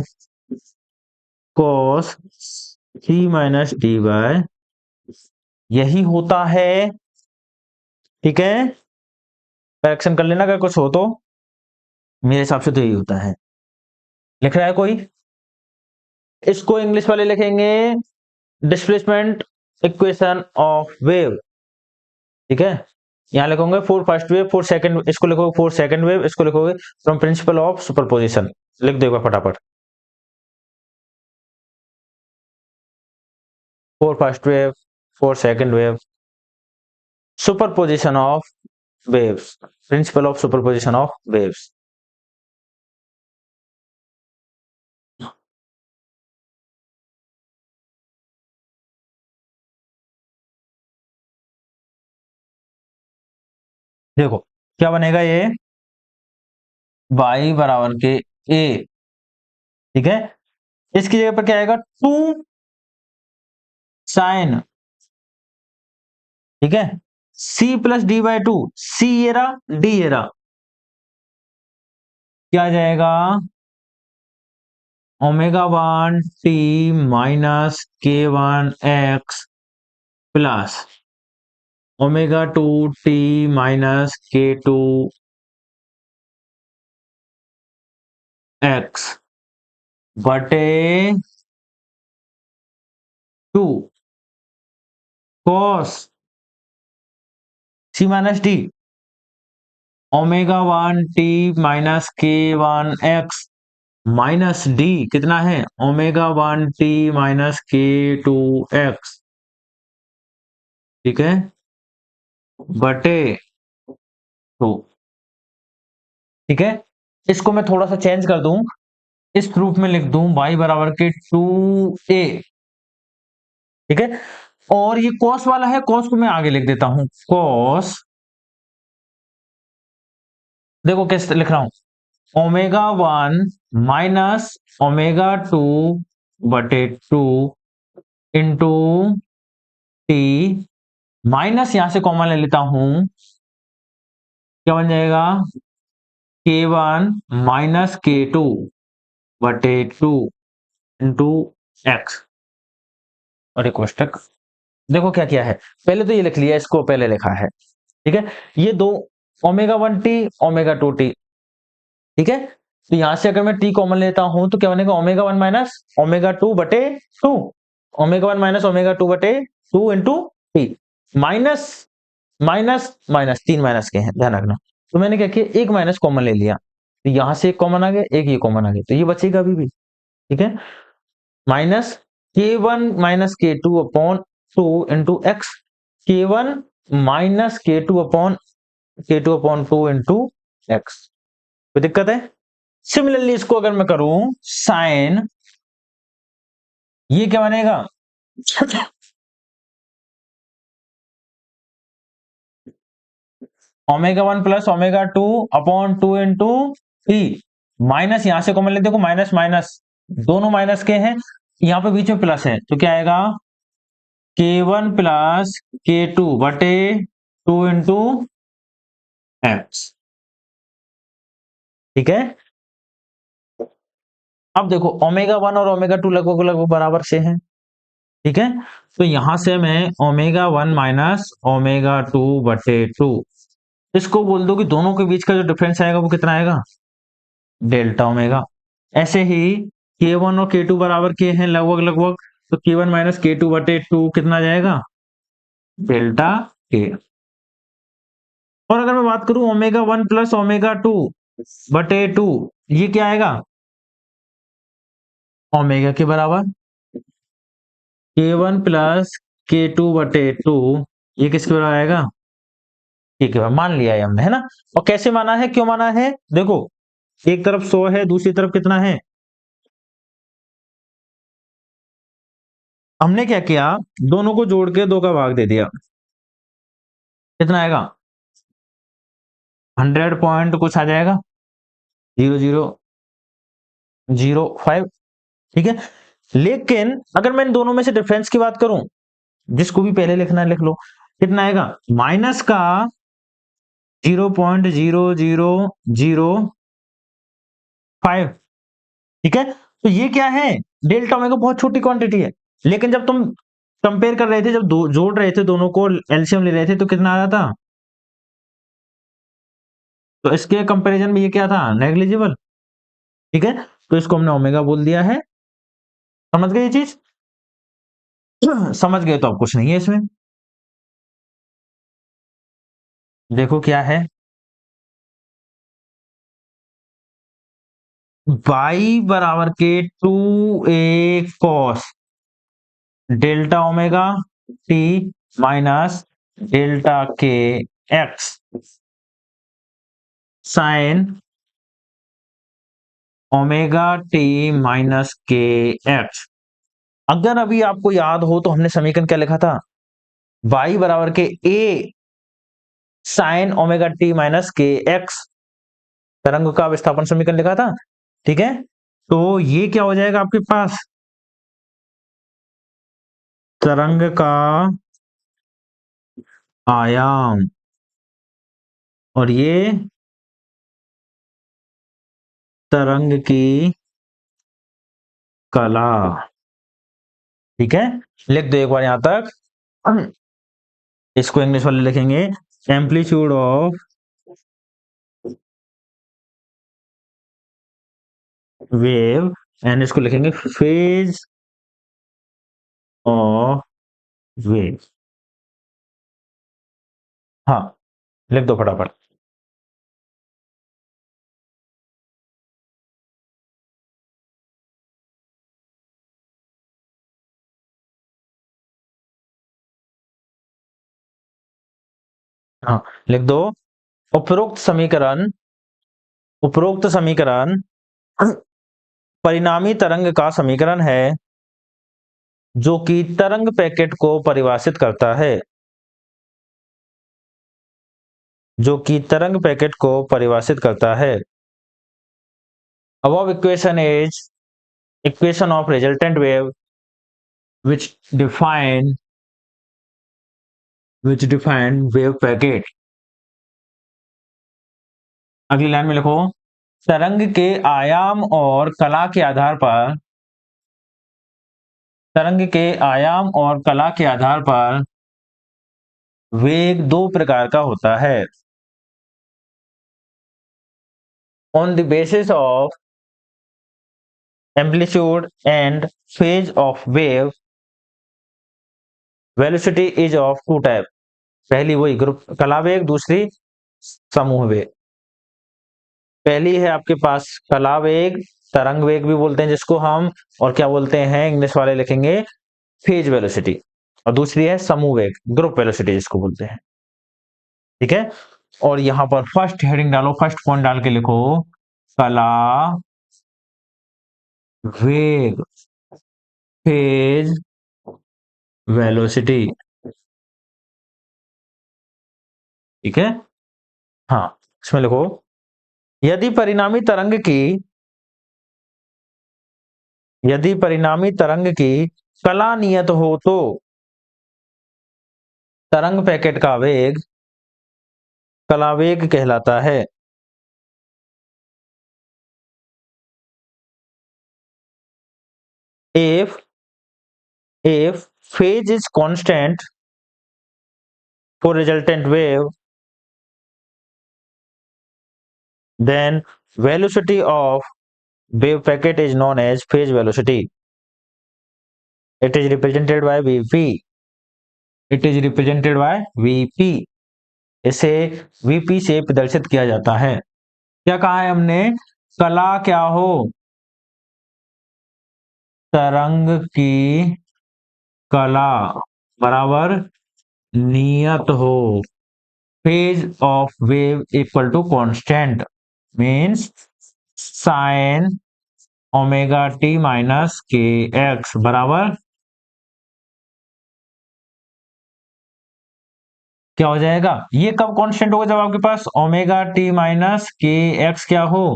cos c minus d by, यही होता है। ठीक है, करेक्शन कर लेना अगर कुछ हो तो, मेरे हिसाब से तो यही होता है। लिख रहा है कोई? इसको इंग्लिश वाले लिखेंगे डिस्प्लेसमेंट इक्वेशन ऑफ वेव। ठीक है, यहां लिखोगे for first wave, for second, इसको लिखोगे फॉर सेकंड वेव, इसको लिखोगे फ्रॉम प्रिंसिपल ऑफ सुपरपोजिशन। लिख देगा फटाफट, for first wave, for second wave, superposition of waves, principle of superposition of waves. देखो क्या बनेगा ये, y बराबर के a। ठीक है, इसकी जगह पर क्या आएगा, टू साइन, ठीक है, c plus d by two, c ये रहा डी ये रहा, क्या आ जाएगा, omega one t minus k one x plus omega two t minus k two x बटे two cos c minus d omega one t minus k one x minus d कितना है, omega one t minus k two x. ठीक है, बटे to. ठीक है, इसको मैं थोड़ा सा चेंज कर दूं, इस प्रूफ में लिख दूं y बराबर के टू ए। ठीक है, और ये कॉस वाला है, कॉस को मैं आगे लिख देता हूं, कॉस, देखो कैसे लिख रहा हूं, omega one minus omega two बटे टू इंटू टी माइनस, यहां से कॉमन ले लेता हूं, क्या बन जाएगा, के वन माइनस के टू बटे टू इंटू एक्स और एक कोष्टक। देखो क्या किया है, पहले तो ये लिख लिया, इसको पहले लिखा है। ठीक है, ये दो omega one T omega two T. ठीक है, तो यहां से अगर मैं टी कॉमन लेता हूं तो क्या बनेगा, omega one minus omega two बटे two, omega one minus omega two बटे two into T minus minus minus, तीन माइनस के हैं ध्यान रखना। तो मैंने क्या किया, एक माइनस कॉमन ले लिया, तो यहां से एक कॉमन आ गया, एक ये कॉमन आ गया, तो ये बचेगा अभी भी। ठीक है, minus k one minus k two upon two into x, के one minus k two upon two into x. कोई दिक्कत है? सिमिलरली इसको अगर मैं करूं साइन, ये क्या बनेगा omega 1 plus omega 2 upon 2 into e, minus यहां से कॉमन ले, देखो माइनस माइनस दोनों माइनस के हैं, यहां पे बीच में प्लस है तो क्या आएगा k1 प्लस k2 बटे 2 इंटू एक्स। ठीक है, अब देखो ओमेगा 1 और ओमेगा 2 लगभग लगभग बराबर से हैं। ठीक है, तो यहां से मैं ओमेगा 1 माइनस ओमेगा 2 बटे 2, इसको बोल दो कि दोनों के बीच का जो डिफरेंस आएगा वो कितना आएगा, डेल्टा ओमेगा। ऐसे ही k1 और k2 बराबर के हैं लगभग लगभग, तो k1 माइनस k2 बटे 2 कितना जाएगा, डेल्टा k। और अगर मैं बात करूं ओमेगा 1 प्लस ओमेगा 2 बटे 2, ये क्या आएगा, ओमेगा के बराबर, k1 प्लस k2 बटे 2, ये किसके बराबर आएगा, ठीक है मान लिया है हमने, है ना। और कैसे माना है, क्यों माना है, देखो एक तरफ 100 है, दूसरी तरफ कितना है, हमने क्या किया, दोनों को जोड़ के 2 का भाग दे दिया, कितना आएगा 100 पॉइंट कुछ आ जाएगा, 0005। ठीक है, लेकिन अगर मैं इन दोनों में से डिफरेंस की बात करूं, जिसको भी पहले लिखना है लिख लो, कितना आएगा माइनस का 0.0005। ठीक है, तो ये क्या है, डेल्टा ओमेगा बहुत छोटी क्वांटिटी है, लेकिन जब तुम कंपेयर कर रहे थे, जब जोड़ रहे थे दोनों को, एलसीएम ले रहे थे, तो कितना आ रहा था, तो इसके कंपैरिजन में ये क्या था, नेग्लिजिबल। ठीक है, तो इसको हमने ओमेगा बोल दिया है, समझ गए ये चीज, समझ गए तो अब कुछ नहीं है इसमें, देखो क्या है, y बराबर के 2a cos delta omega T minus delta k x sine omega T minus के एक्स। अगर अभी आपको याद हो तो हमने समीकरण क्या लिखा था, y बराबर के a sine omega T minus के एक्स, तरंग का विस्थापन समीकरण लिखा था। ठीक है, तो ये क्या हो जाएगा आपके पास, तरंग का आयाम, और ये तरंग की कला। ठीक है, लिख दो एक बार यहां तक, इसको इंग्लिश वाले लिखेंगे एम्पलीट्यूड ऑफ वेव, एंड इसको लिखेंगे फेज ऑफ वेव। हाँ, लिख दो फटाफट। हाँ, लिख दो, उपरोक्त समीकरण, उपरोक्त समीकरण परिणामी तरंग का समीकरण है, जो कि तरंग पैकेट को परिभाषित करता है, जो कि तरंग पैकेट को परिभाषित करता है। Above equation is equation of resultant wave which define wave packet। अगली लाइन में लिखो, तरंग के आयाम और कला के आधार पर, तरंग के आयाम और कला के आधार पर वेग 2 प्रकार का होता है। On the basis of amplitude and phase of wave, velocity is of two type। पहली वही ग्रुप कला वेग, दूसरी समूह वेग। पहली है आपके पास कला वेग, तरंग वेग भी बोलते हैं जिसको हम, और क्या बोलते हैं इंग्लिश वाले लिखेंगे फेज वेलोसिटी, और दूसरी है समूह वेग, ग्रुप वेलोसिटी जिसको बोलते हैं। ठीक है, और यहां पर फर्स्ट हेडिंग डालो, फर्स्ट पॉइंट डाल के लिखो कला वेग फेज वेलोसिटी। ठीक है, हाँ, इसमें लिखो, यदि परिणामी तरंग की यदि परिणामी तरंग की कला नियत हो तो तरंग पैकेट का वेग कलावेग कहलाता है। If phase is constant for resultant wave, then velocity of wave packet is known as phase velocity. It is represented by Vp. It is represented by Vp. इसे Vp से प्रदर्शित किया जाता है। क्या कहा है हमने? कला क्या हो? तरंग की कला बराबर नियत हो। Phase of wave equal to constant means sine omega T minus के एक्स बराबर क्या हो जाएगा? ये कब कांस्टेंट होगा? जब आपके पास ओमेगा टी माइनस के एक्स क्या हो।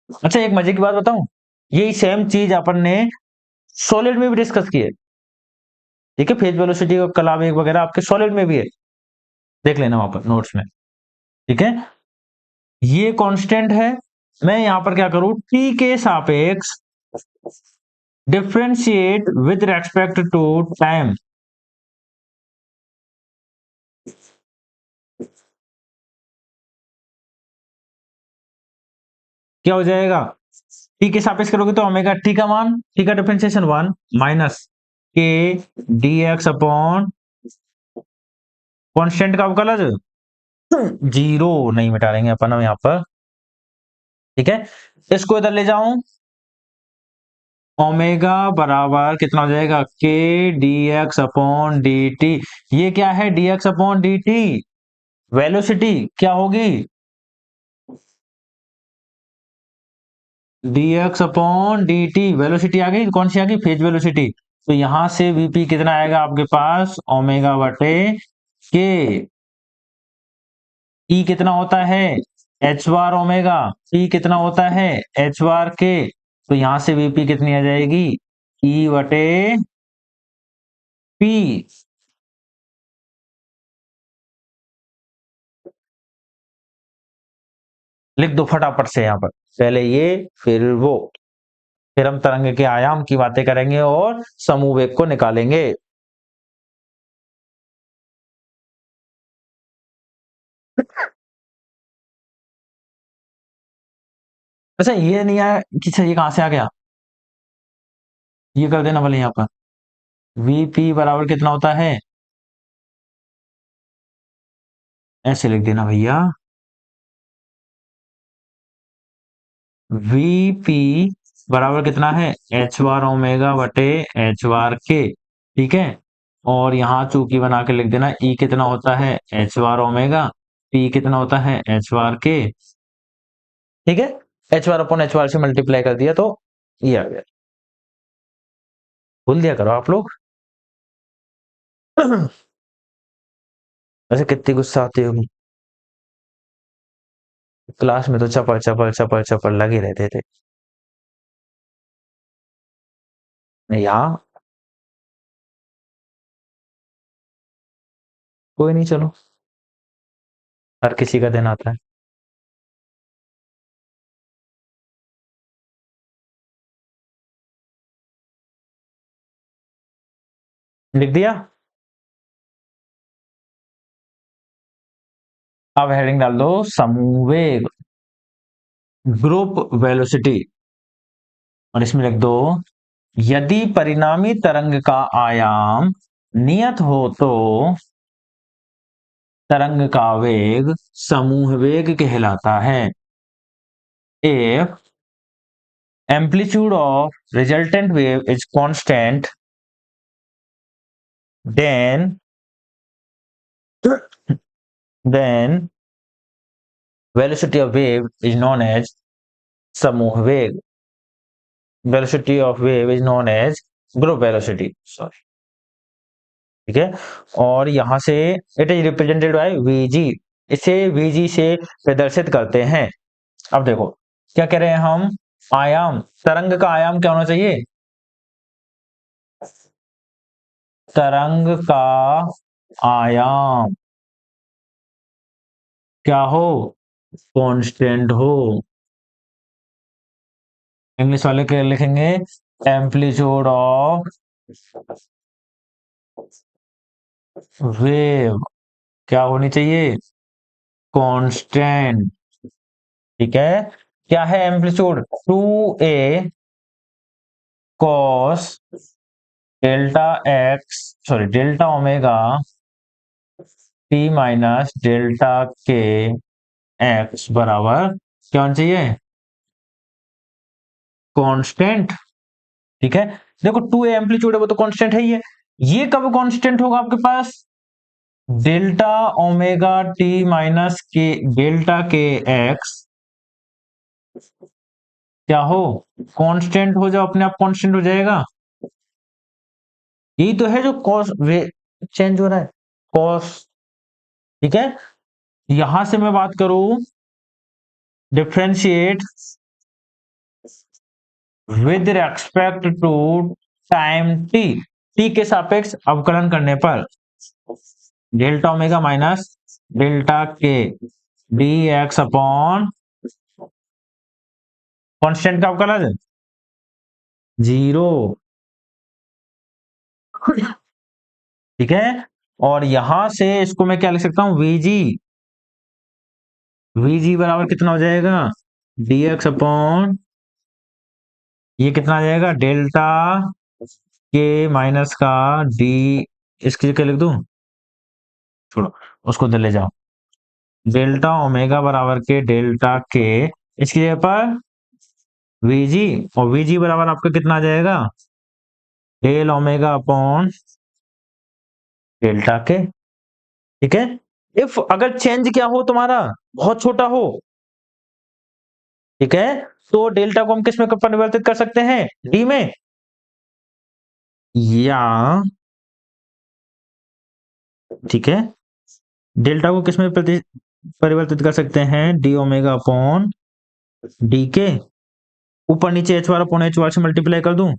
अच्छा, एक मजे की बात बताऊं, यही सेम चीज अपन ने सॉलिड में भी डिस्कस की है। ठीक है, फेज वेलोसिटी और कला वेग वगैरह आपके सॉलिड में भी है, देख लेना वहां पर नोट्स में। ठीक है, ये कांस्टेंट है। मैं यहां पर क्या करूं, टी के सापेक्ष differentiate with respect to time. क्या हो जाएगा? टी के सापेक्ष करोगे तो ओमेगा टी का मान, टी का डिफरेंशिएशन 1 माइनस के डी एक्स अपॉन कॉन्स्टेंट का अवकलज 0 नहीं मिटा लेंगे अपन हम यहाँ पर। ठीक है, इसको इधर ले जाऊं, ओमेगा बराबर कितना हो जाएगा? K D x upon d t. ये क्या है? D x upon d t velocity क्या होगी? D x upon d t velocity आ गई, कौन सी आ गई? Phase velocity. तो यहां से वीपी कितना आएगा आपके पास? ओमेगा बटे के। ई कितना होता है? एच बार ओमेगा। ई कितना होता है? एच बार के। तो यहां से वीपी कितनी आ जाएगी? ई बटे पी। लिख दो फटाफट से यहां पर, पहले ये फिर वो, फिर हम तरंग के आयाम की बातें करेंगे और समूह वेग को निकालेंगे। अच्छा, ये नहीं आया कि अच्छा, ये कहां से आ गया? ये कर देना भले यहाँ पर, वीपी बराबर कितना होता है? ऐसे लिख देना भैया, वीपी बराबर कितना है? एच बार ओमेगा बटे एच बार के। ठीक है, और यहाँ चूकी बना के लिख देना, ई कितना होता है? एच बार ओमेगा। पी कितना होता है? एच बार के। ठीक है, एच बार अपॉन एच बार से मल्टीप्लाई कर दिया तो ये आ गया। भूल दिया करो आप लोग। वैसे कितनी गुस्सा आती होगी, क्लास में तो चपड़ चपड़ चपड़ चपड़ लगे रहते थे। यहाँ कोई नहीं, चलो, हर किसी का दिन आता है। लिख दिया। अब हेडिंग डाल दो, समूह वेग, ग्रुप वेलोसिटी, और इसमें लिख दो, यदि परिणामी तरंग का आयाम नियत हो तो तरंग का वेग समूह वेग कहलाता है। If amplitude of resultant wave is constant, then then velocity of wave is known as समूह वेग। Velocity of wave is known as group velocity. Sorry. ठीक है, और यहां से it is represented by V G, इसे वीजी से प्रदर्शित करते हैं। अब देखो क्या कह रहे हैं हम, आयाम, तरंग का आयाम क्या होना चाहिए, तरंग का आयाम क्या हो, कांस्टेंट हो। इंग्लिश वाले क्या लिखेंगे, एम्पलीट्यूड ऑफ वेव क्या होनी चाहिए, कांस्टेंट। ठीक है, क्या है amplitude, 2a cos delta x, sorry delta omega T minus delta k X बराबर क्या होना चाहिए, कांस्टेंट। ठीक है, देखो 2a एम्पलीट्यूड है वो तो कांस्टेंट है ही है, ये कब कांस्टेंट होगा आपके पास, डेल्टा ओमेगा टी माइनस के डेल्टा के एक्स क्या हो, कांस्टेंट हो जाओ, अपने आप कांस्टेंट हो जाएगा। यही तो है जो कॉस वे चेंज हो रहा है, कॉस। ठीक है, यहां से मैं बात करूं, differentiate with respect to time T, T के सापेक्ष अवकलन करने पर delta omega minus delta K D x upon constant का अवकलन जीरो। ठीक है, और यहां से इसको मैं क्या लिख सकता हूं, वीजी, वीजी बराबर कितना हो जाएगा, डी एक्स अपॉन ये कितना आ जाएगा, डेल्टा के माइनस का डी, इसकी जगह लिख दूं, छोड़ो उसको ले जाओ, डेल्टा ओमेगा बराबर के डेल्टा के, इसकी जगह पर वीजी, और वीजी बराबर आपका कितना आ जाएगा, डेल ओमेगा अपॉन डेल्टा के। ठीक है, इफ अगर चेंज क्या हो तुम्हारा, बहुत छोटा हो, ठीक है, तो डेल्टा को हम किस में परिवर्तित कर सकते हैं, डी में, या ठीक है, डेल्टा को किस में परिवर्तित कर सकते हैं, डी ओमेगा अपॉन डी के, ऊपर नीचे एच बार अपॉन एच बार से मल्टीप्लाई कर दूं,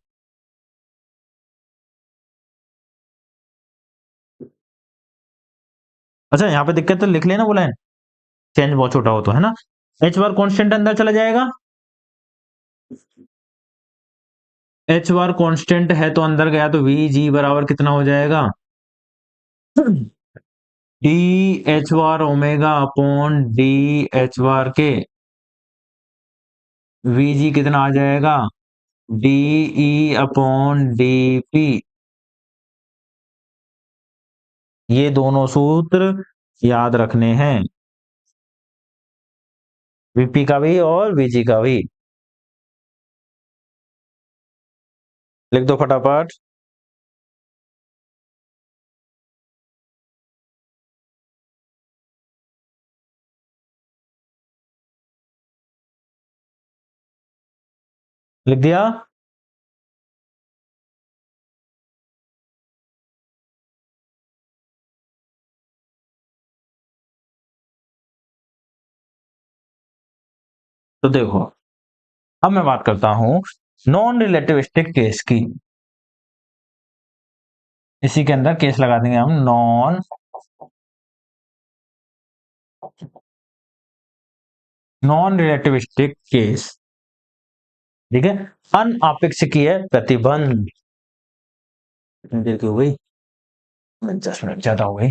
अच्छा यहाँ पे दिक्कत तो लिख लेना वो लाइन, चेंज बहुत छोटा हो तो, है ना, एच बार कांस्टेंट अंदर चला जाएगा, एच बार कांस्टेंट है तो अंदर गया तो वी जी बराबर कितना हो जाएगा, डी एच बार ओमेगा अपॉन डी एच बार के, वी जी कितना आ जाएगा, D E upon D P. ये दोनों सूत्र याद रखने हैं, वीपी का भी और वीजी का भी, लिख दो फटाफट, लिख दिया। तो देखो अब मैं बात करता हूं नॉन रिलेटिविस्टिक केस की, इसी के अंदर केस लगा देंगे हम, नॉन रिलेटिविस्टिक केस। ठीक है, अनआपेक्षिकीय प्रतिबंध, देर की हो गई, 10 मिनट ज्यादा हो गई।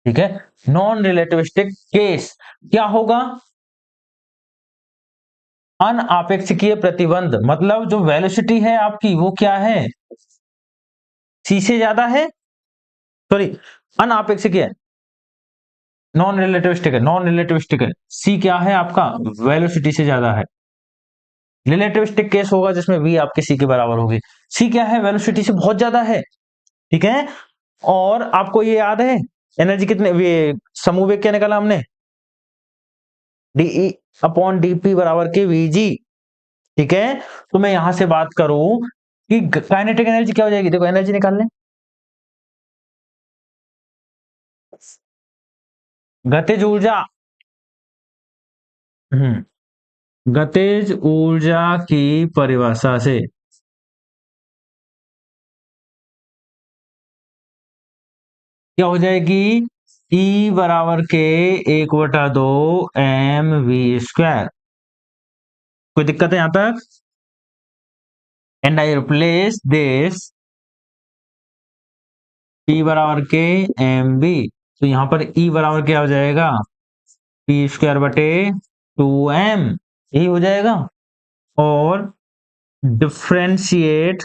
ठीक है, नॉन रिलेटिविस्टिक केस क्या होगा, अनआपेक्षिकीय प्रतिबंध मतलब जो वेलोसिटी है आपकी वो क्या है, सी से ज्यादा है, सॉरी अनआपेक्षिकीय, नॉन रिलेटिविस्टिक है, नॉन रिलेटिविस्टिक है, सी क्या है आपका, वेलोसिटी से ज्यादा है। रिलेटिविस्टिक केस होगा जिसमें v आपके c के बराबर होगी, c क्या है, वेलोसिटी से बहुत ज्यादा है। ठीक है, और आपको ये याद है एनर्जी कितने, ये समूह वेग क्या निकाला हमने, डी अपॉन डीपी बराबर के वीजी। ठीक है, तो मैं यहां से बात करूं कि काइनेटिक एनर्जी क्या हो जाएगी, देखो एनर्जी निकाल लें, गतिज ऊर्जा, गतिज ऊर्जा की परिभाषा से क्या हो जाएगी? E बराबर के 1/2 mv²। कोई दिक्कत है यहां तक? And I replace this P बराबर के mv, तो यहां पर E बराबर क्या हो जाएगा? p²/2m, यही हो जाएगा। और differentiate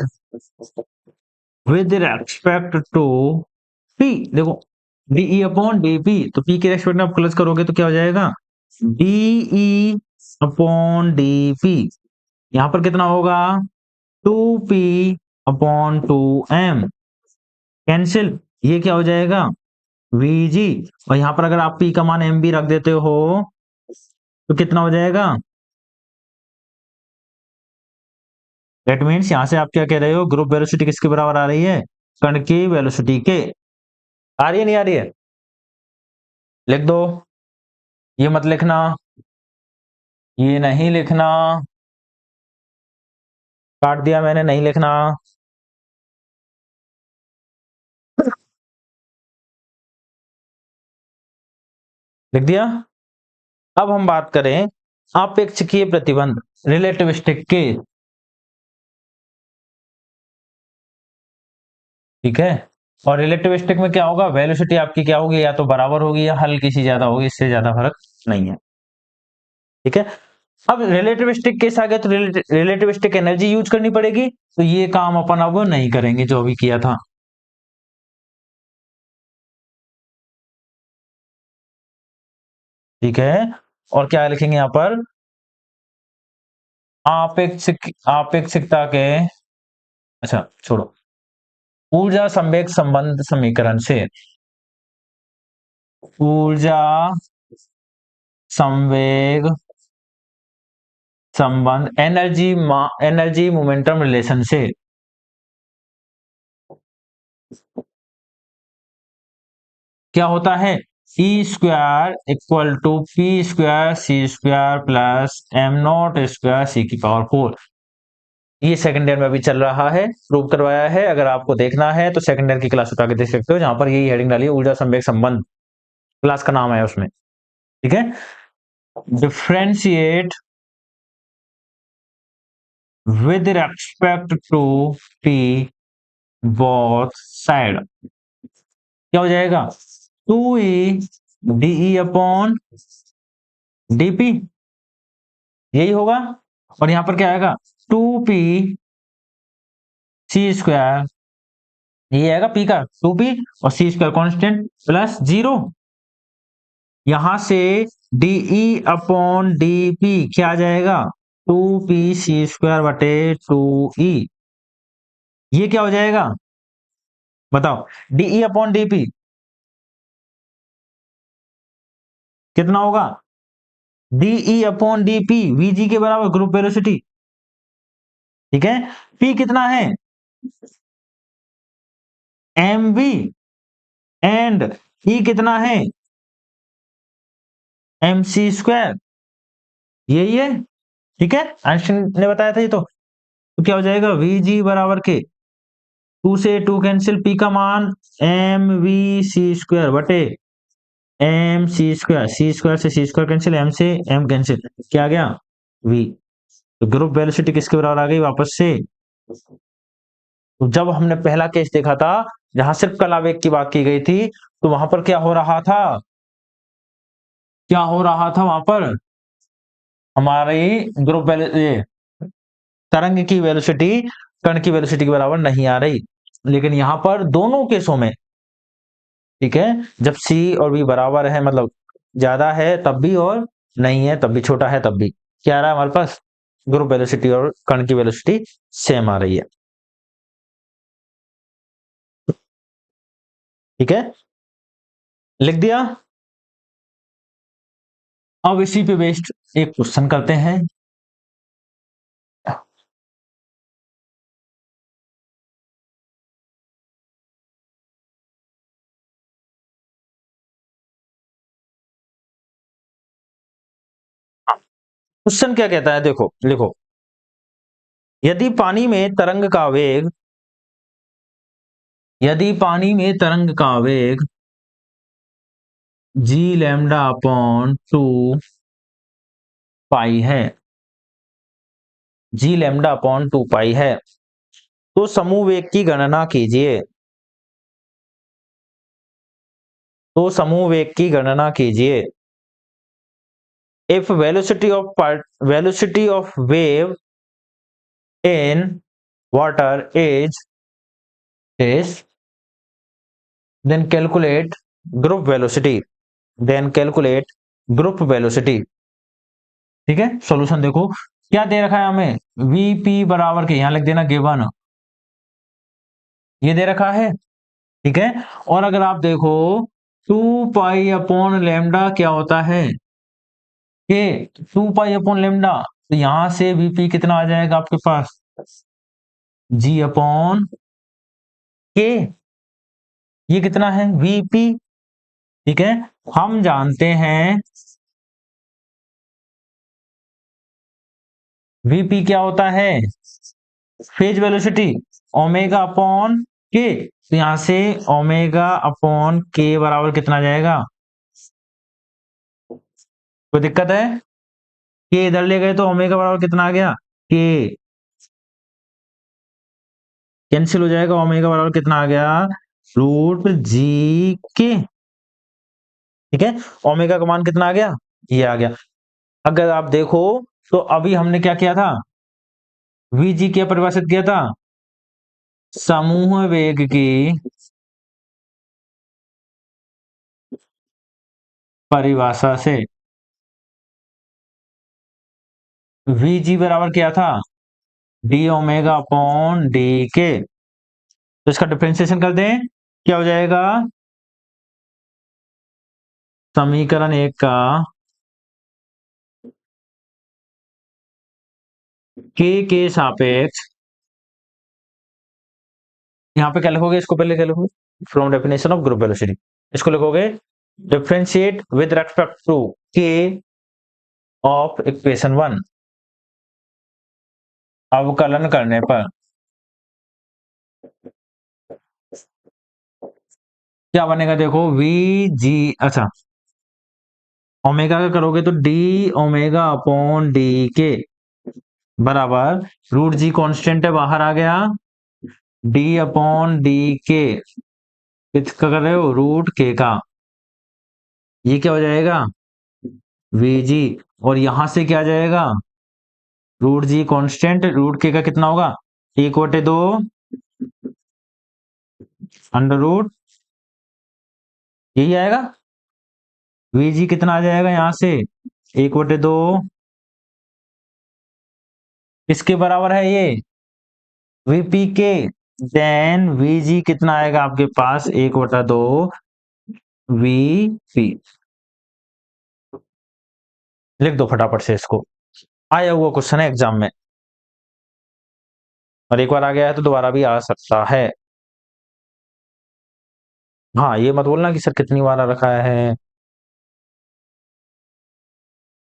with respect to P, देखो DE/dP, तो P के रेस्पेक्ट में आप प्लस करोगे तो क्या हो जाएगा? DE/dP। यहां पर कितना होगा? 2P/2m, कैंसिल, ये क्या हो जाएगा? Vg। और यहां पर अगर आप P का मान mv रख देते हो तो कितना हो जाएगा? दैट मीन्स यहां से आप क्या कह रहे हो? ग्रुप वेलोसिटी किसके बराबर आ रही है? कण की वेलोसिटी के। आ रही है नहीं आ रही है? लिख दो, ये मत लिखना, ये नहीं लिखना, काट दिया मैंने, नहीं लिखना। लिख दिया। अब हम बात करें आपेक्षिकीय प्रतिबंध, रिलेटिविस्टिक के। ठीक है, और रिलेटिविस्टिक में क्या होगा? वेलोसिटी आपकी क्या होगी? या तो बराबर होगी या हल्की सी ज्यादा होगी, इससे ज्यादा फर्क नहीं है। ठीक है, अब रिलेटिविस्टिक केस आ गया तो रिलेटिविस्टिक एनर्जी यूज करनी पड़ेगी, तो ये काम अपन अब नहीं करेंगे जो अभी किया था। ठीक है, और क्या लिखेंगे यहां पर? आपेक्षिकता के, अच्छा छोड़ो, ऊर्जा संवेग संबंध समीकरण से, ऊर्जा संवेग संबंध, एनर्जी मोमेंटम रिलेशन से क्या होता है? E²= P²C²+m0²C⁴। ये सेकंड ईयर में अभी चल रहा है, प्रूव करवाया है। अगर आपको देखना है तो सेकंड ईयर की क्लास उठा के देख सकते हो, जहां पर यही हेडिंग डाली है, ऊर्जा संवेग संबंध, क्लास का नाम है उसमें। ठीक है, differentiate with respect to P both side, क्या हो जाएगा? 2E/dE/dP, यही होगा। और यहां पर क्या आएगा? 2P C², ये आएगा P का 2P, और C² कांस्टेंट प्लस 0। यहां से DE/dP क्या आ जाएगा? 2PC²/2E, ये क्या हो जाएगा? बताओ, DE/dP कितना होगा? DE/dP Vg के बराबर, ग्रुप वेलोसिटी। ठीक है, P कितना है? mv, एंड E कितना है? mc², यही है। ठीक है, आइंस्टीन ने बताया था ये तो क्या हो जाएगा? Vg बराबर के 2 से 2 कैंसिल, P का मान mvc²/mc², C² से C² कैंसिल, m से m कैंसिल, क्या आ गया? V। तो ग्रुप वेलोसिटी किसके बराबर आ गई वापस से? तो जब हमने पहला केस देखा था, जहां सिर्फ कला वेग की बात की गई थी, तो वहां पर क्या हो रहा था? क्या हो रहा था वहां पर? हमारी ग्रुप ये तरंग की वेलोसिटी कण की वेलोसिटी के बराबर नहीं आ रही। लेकिन यहां पर दोनों केसों में, ठीक है, जब C और V बराबर है, मतलब ज्यादा है तब भी, और नहीं है तब भी, छोटा है तब भी, क्या आ रहा है हमारे पास? ग्रुप वेलोसिटी और कण की वेलोसिटी सेम आ रही है। ठीक है, लिख दिया। अब इसी पे बेस्ड एक क्वेश्चन करते हैं। क्वेश्चन क्या कहता है, देखो लिखो, यदि पानी में तरंग का वेग, यदि पानी में तरंग का वेग जी लैम्डा अपॉन 2 पाई है, जी लैम्डा अपॉन 2 पाई है, तो समूह वेग की गणना कीजिए, तो समूह वेग की गणना कीजिए। If velocity of wave in water is then calculate group velocity, then calculate group velocity। ठीक है, सॉल्यूशन देखो क्या दे रखा है हमें, वीपी बराबर के, यहां लिख देना गिवन, ये दे रखा है। ठीक है, और अगर आप देखो 2 पाई अपॉन लेमडा क्या होता है, के 2 पाई अपॉन लेमडा, तो यहां से वीपी कितना आ जाएगा आपके पास, जी अपॉन के, ये कितना है वीपी। ठीक है, हम जानते हैं वीपी क्या होता है, फेज वेलोसिटी, ओमेगा अपॉन के, तो यहां से ओमेगा अपॉन के बराबर कितना आ जाएगा, कोई दिक्कत है, के इधर ले गए तो ओमेगा बराबर कितना आ गया, के कैंसिल हो जाएगा, ओमेगा बराबर कितना आ गया, रूट जी के। ठीक है, ओमेगा का मान कितना आ गया, ये आ गया। अगर आप देखो तो अभी हमने क्या किया था, वीजी क्या परिभाषित किया था, समूह वेग की परिभाषा से, वीजी बराबर क्या था, डी ओमेगा अपॉन डी के, तो इसका डिफरेंशिएशन कर दें, क्या हो जाएगा, समीकरण 1 का के सापेक्ष, यहां पे क्या लिखोगे, इसको पहले क्या लिखोगे, from definition of group velocity, इसको लिखोगे डिफरेंशिएट विद रेस्पेक्ट टू के ऑफ इक्वेशन 1, अवकलन करने पर क्या बनेगा, देखो वी जी, अच्छा ओमेगा का करोगे तो डी ओमेगा अपॉन डी के बराबर, रूट जी कांस्टेंट है बाहर आ गया, डी अपॉन डी के, किसका कर रहे हो, रूट के का, ये क्या हो जाएगा वीजी, और यहां से क्या आ जाएगा, रूट जी कांस्टेंट, रूट के का कितना होगा, 1/2 अंडर रूट, यही आएगा, वीजी कितना आ जाएगा यहां से 1/2, किसके बराबर है ये, वीपी के, देन वीजी कितना आएगा आपके पास 1/2 वीपी, लिख दो फटाफट से इसको, आया हुआ क्वेश्चन है एग्जाम में, और एक बार आ गया है तो दोबारा भी आ सकता है। हाँ, ये मत बोलना कि सर कितनी बार आ रखा है,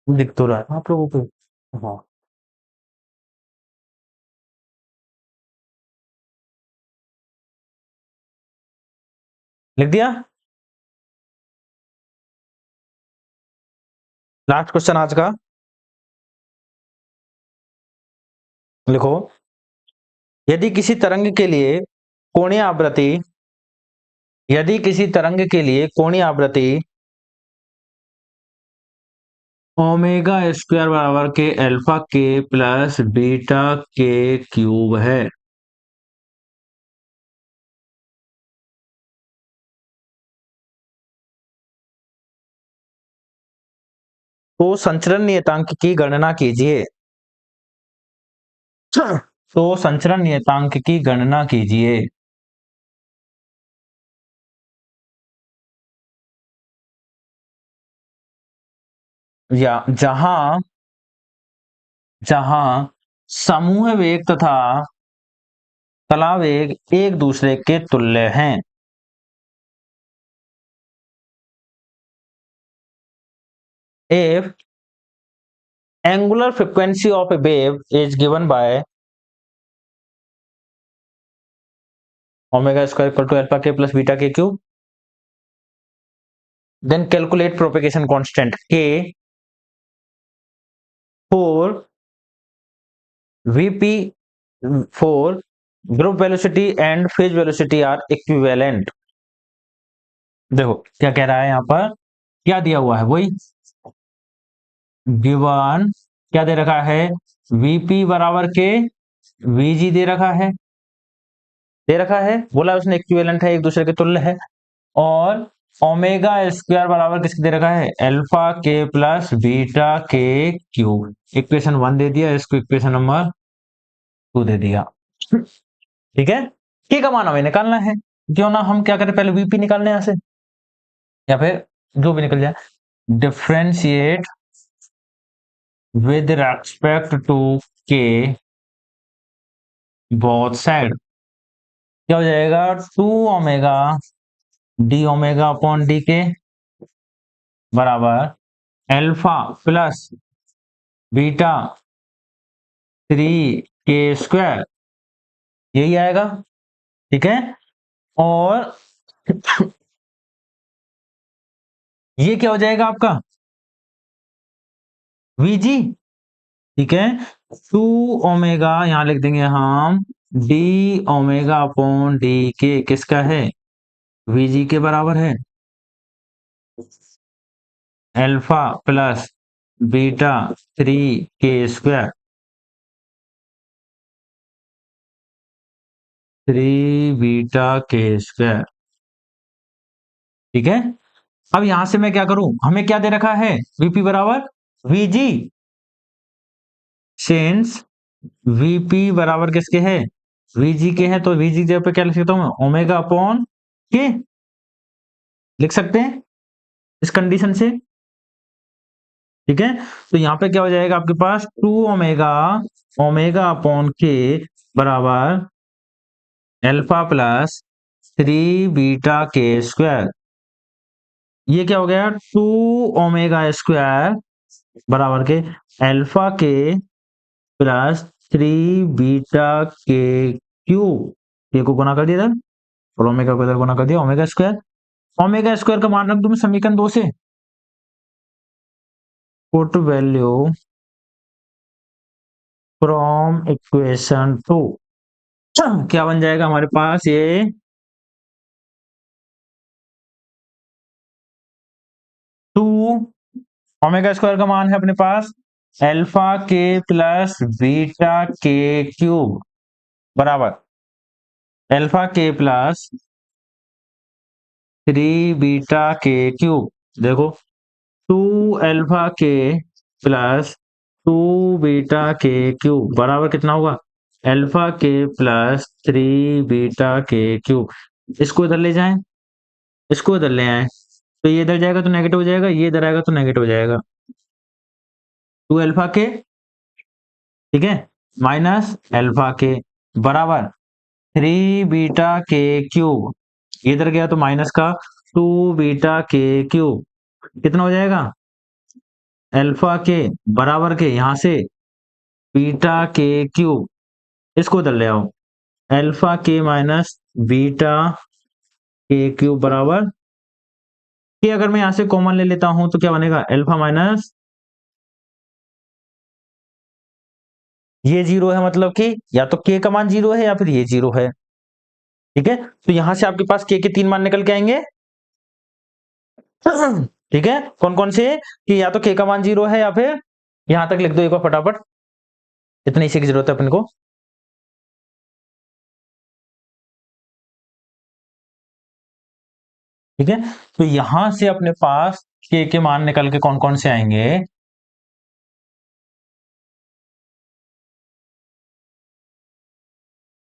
दिख तो रहा है आप लोगों को। हाँ, लिख दिया, लास्ट क्वेश्चन आज का, लिखो, यदि किसी तरंग के लिए कोणीय आवृत्ति, यदि किसी तरंग के लिए कोणीय आवृत्ति ओमेगा स्क्वायर बराबर के alpha k plus beta k cube है, तो संचरण नियतांक की गणना कीजिए, तो संचरण नियतांक की गणना कीजिए, या जहां, जहां समूह वेग तथा कला वेग एक दूसरे के तुल्य हैं, if angular frequency of a wave is given by omega square equal to alpha k plus beta k cube. Then calculate propagation constant k for VP for group velocity and phase velocity are equivalent. देखो क्या कह रहा है यहां पर, क्या दिया हुआ है वही गिवन, क्या दे रखा है, वीपी बराबर के वीजी दे रखा है, बोला उसने इक्विवेलेंट है, एक दूसरे के तुल्य है, और ओमेगा स्क्वायर बराबर किसके दे रखा है, alpha k plus beta k cube. Equation 1 दे दिया, इसको इक्वेशन नंबर 2 दे दिया। ठीक है, के का मान हमें निकालना है, क्यों ना हम क्या करें, पहले वीपी निकालने यहां से, या फिर जो भी निकल जाए, डिफरेंशिएट विद रेस्पेक्ट टू के बोथ साइड। क्या हो जाएगा, 2 omega D omega upon D के बराबर अल्फा प्लस बीटा 3 के स्क्वायर, यही आएगा। ठीक है, और ये क्या हो जाएगा आपका वीजी। ठीक है, 2 ओमेगा यहां लिख देंगे हम डी ओमेगा अपॉन डी के किसका है, वीजी के बराबर है, अल्फा प्लस बीटा 3 के स्क्वायर, 3 बीटा के स्क्वायर। ठीक है, अब यहां से मैं क्या करूं, हमें क्या दे रखा है, वीपी बराबर वीजी, सिंस वीपी बराबर किसके है, वीजी के हैं, तो वीजी जगह पे क्या लिख सकता हूं मैं, ओमेगा अपॉन के लिख सकते हैं इस कंडीशन से। ठीक है, तो यहां पे क्या हो जाएगा आपके पास, 2 ओमेगा ओमेगा अपॉन के बराबर अल्फा प्लस 3 बीटा के स्क्वायर। ये क्या हो गया, 2 ओमेगा स्क्वायर बराबर के alpha k plus 3 beta k cube, ये को गुना कर दिया था और ओमेगा को इधर गुना कर दिया, ओमेगा स्क्वायर का मान रख दूं मैं समीकरण 2 से, पुट वैल्यू फ्रॉम इक्वेशन 2, क्या बन जाएगा हमारे पास, ये 2 ओमेगा स्क्वायर का मान है अपने पास alpha k plus beta k cube बराबर alpha k plus 3 beta k cube. देखो 2 alpha k plus 2 beta k cube बराबर कितना होगा, alpha k plus 3 beta k cube. इसको इधर ले जाएं, इसको इधर ले आए, तो ये इधर जाएगा तो नेगेटिव हो जाएगा, ये इधर आएगा तो नेगेटिव हो जाएगा, 2 अल्फा के, ठीक है, माइनस अल्फा के बराबर 3 बीटा के क्यूब, ये इधर गया तो माइनस का 2 बीटा के क्यूब, कितना हो जाएगा, अल्फा के बराबर के यहां से बीटा के क्यूब, इसको इधर ले आओ, अल्फा के माइनस बीटा के क्यूब बराबर के, अगर मैं यहां से कॉमन ले लेता हूं तो क्या बनेगा, अल्फा माइनस ये 0 है, मतलब कि या तो के का मान 0 है या फिर ये 0 है। ठीक है, तो यहां से आपके पास के 3 मान निकल के आएंगे। ठीक है, कौन कौन से, कि या तो के का मान 0 है या फिर यहां तक लिख दो एक बार फटाफट, इतनी सी की जरूरत है अपन को। ठीक है, तो यहां से अपने पास के मान निकल के कौन कौन से आएंगे,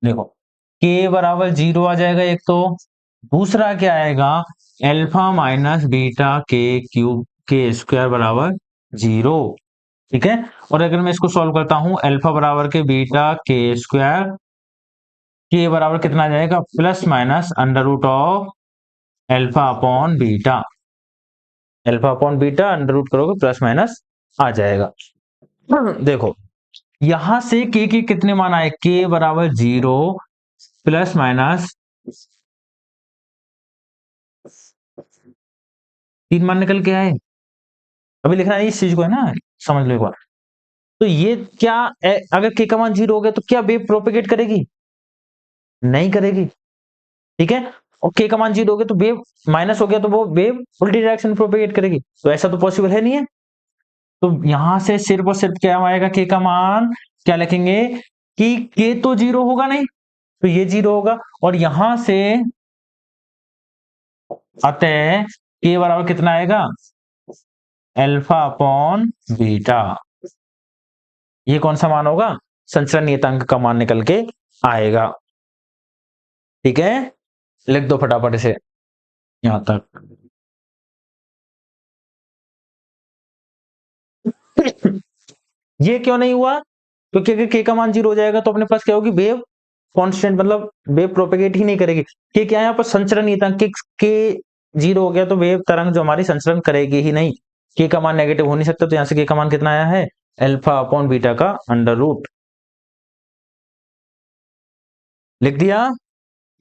देखो के बराबर 0 आ जाएगा एक तो, दूसरा क्या आएगा, alpha minus beta k cube के स्क्वायर बराबर 0। ठीक है, और अगर मैं इसको सॉल्व करता हूं, अल्फा बराबर के बीटा के स्क्वायर, के बराबर कितना आ जाएगा, plus minus under root of alpha upon beta, alpha upon beta under root करोगे प्लस माइनस आ जाएगा। देखो यहां से के कितने मान आए, के बराबर 0 प्लस माइनस 3 मान निकल के आए। अभी लिखना है इस चीज को, है ना, समझ लो एक बार। तो ये क्या, अगर के का मान 0 हो गया तो क्या वेव प्रोपेगेट करेगी? नहीं करेगी। ठीक है, और के का मान 0 हो गया तो वेव माइनस हो गया तो वो वेव उल्टी डायरेक्शन में प्रोपेगेट करेगी, तो ऐसा तो पॉसिबल है नहीं है। तो यहां से सिर्फ और सिर्फ क्या आएगा, के का मान क्या लिखेंगे कि के तो 0 होगा नहीं, तो ये 0 होगा, और यहां से अतः के बराबर कितना आएगा, अल्फा अपॉन बीटा। ये कौन सा मान होगा, संचरण नियतांक का मान निकल के आएगा। ठीक है, लिख दो फटाफट इसे यहां तक। ये क्यों नहीं हुआ, क्योंकि अगर के का मान 0 हो जाएगा तो अपने पास क्या होगी, वेव कांस्टेंट, मतलब वेव प्रोपेगेट ही नहीं करेगी। के क्या है यहाँ पर संचरण नियतांक, के 0 हो गया तो वेव तरंग जो हमारी संचरण करेगी ही नहीं। के का मान नेगेटिव हो नहीं सकता, तो यहां से के का मान कितना आया है, अल्फा अपॉन बीटा का अंडर रूट। लिख दिया।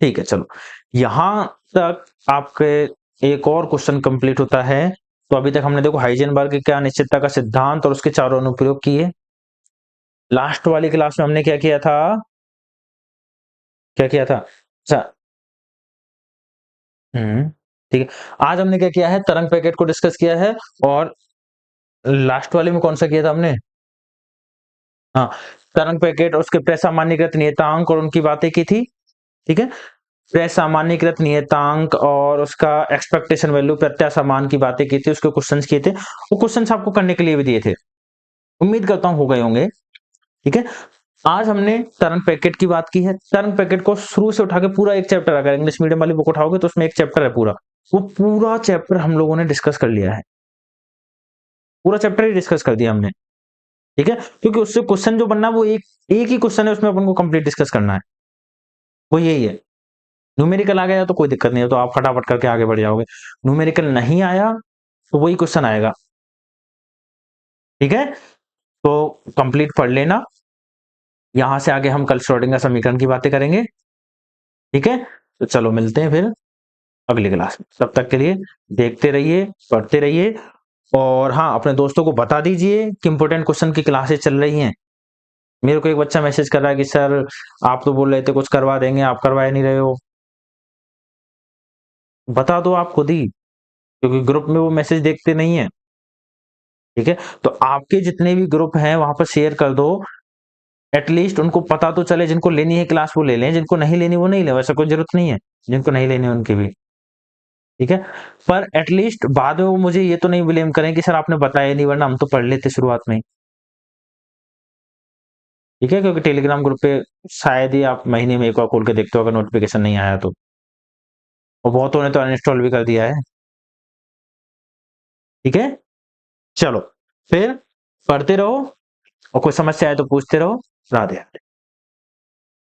ठीक है, चलो यहां तक आपके एक और क्वेश्चन कंप्लीट होता है। तो अभी तक हमने देखो हाइजेनबर्ग के क्या अनिश्चितता का सिद्धांत और उसके चारों अनुप्रयोग किए। लास्ट वाली क्लास में हमने क्या किया था, क्या किया था, अच्छा, ठीक है। आज हमने क्या किया है, तरंग पैकेट को डिस्कस किया है, और लास्ट वाले में कौन सा किया था हमने, हाँ, तरंग पैकेट और उसके प्रसामान्यीकृत नियतांक और उनकी बातें की थी। ठीक है, प्रसामान्यीकृत नियतांक और उसका एक्सपेक्टेशन वैल्यू प्रत्याशामान की बातें की थी, उसके क्वेश्चंस किए थे, वो क्वेश्चंस आपको करने के लिए भी दिए थे, उम्मीद करता हूं हो गए होंगे। ठीक है, आज हमने तरंग पैकेट की बात की है। तरंग पैकेट को शुरू से उठा के पूरा एक चैप्टर, अगर इंग्लिश मीडियम वाली बुक उठाओगे तो उसमें एक चैप्टर है पूरा, वो पूरा चैप्टर हम लोगों ने डिस्कस कर लिया है, पूरा चैप्टर ही डिस्कस कर दिया हमने। ठीक है, क्योंकि उससे क्वेश्चन जो बनना वो एक एक ही क्वेश्चन है, उसमें अपन को कंप्लीट डिस्कस करना है, वो यही है। न्यूमेरिकल आ गया तो कोई दिक्कत नहीं है, तो आप फटाफट करके आगे बढ़ जाओगे। न्यूमेरिकल नहीं आया तो वही क्वेश्चन आएगा। ठीक है, तो कंप्लीट पढ़ लेना। यहां से आगे हम कल श्रोडिंगर समीकरण की बातें करेंगे। ठीक है, तो चलो मिलते हैं फिर अगली क्लास में, तब तक के लिए देखते रहिए, पढ़ते रहिए, और हाँ, अपने दोस्तों को बता दीजिए कि इंपोर्टेंट क्वेश्चन की क्लासेस चल रही हैं। मेरे को एक बच्चा मैसेज कर रहा है कि सर आप तो बोल रहे थे कुछ करवा देंगे, आप करवाए नहीं रहे हो। बता दो आप खुद ही, क्योंकि ग्रुप में वो मैसेज देखते नहीं है। ठीक है, तो आपके जितने भी ग्रुप हैं वहां पर शेयर कर दो, एटलीस्ट उनको पता तो चले, जिनको लेनी है क्लास वो ले लें, जिनको नहीं लेनी वो नहीं ले, वैसा कोई जरूरत नहीं है, जिनको नहीं लेनी है उनकी भी। ठीक है, पर एटलीस्ट बाद में वो मुझे ये तो नहीं ब्लेम करें कि सर आपने बताया नहीं, वरना हम तो पढ़ लेते शुरुआत में ही। ठीक है, क्योंकि टेलीग्राम ग्रुप पे शायद ही आप महीने में एक बार खोल के देखते हो, अगर नोटिफिकेशन नहीं आया तो, और बहुतों ने तो अनइंस्टॉल भी कर दिया है। ठीक है, चलो फिर पढ़ते रहो, और कोई समस्या आए तो पूछते रहो। राधे राधे।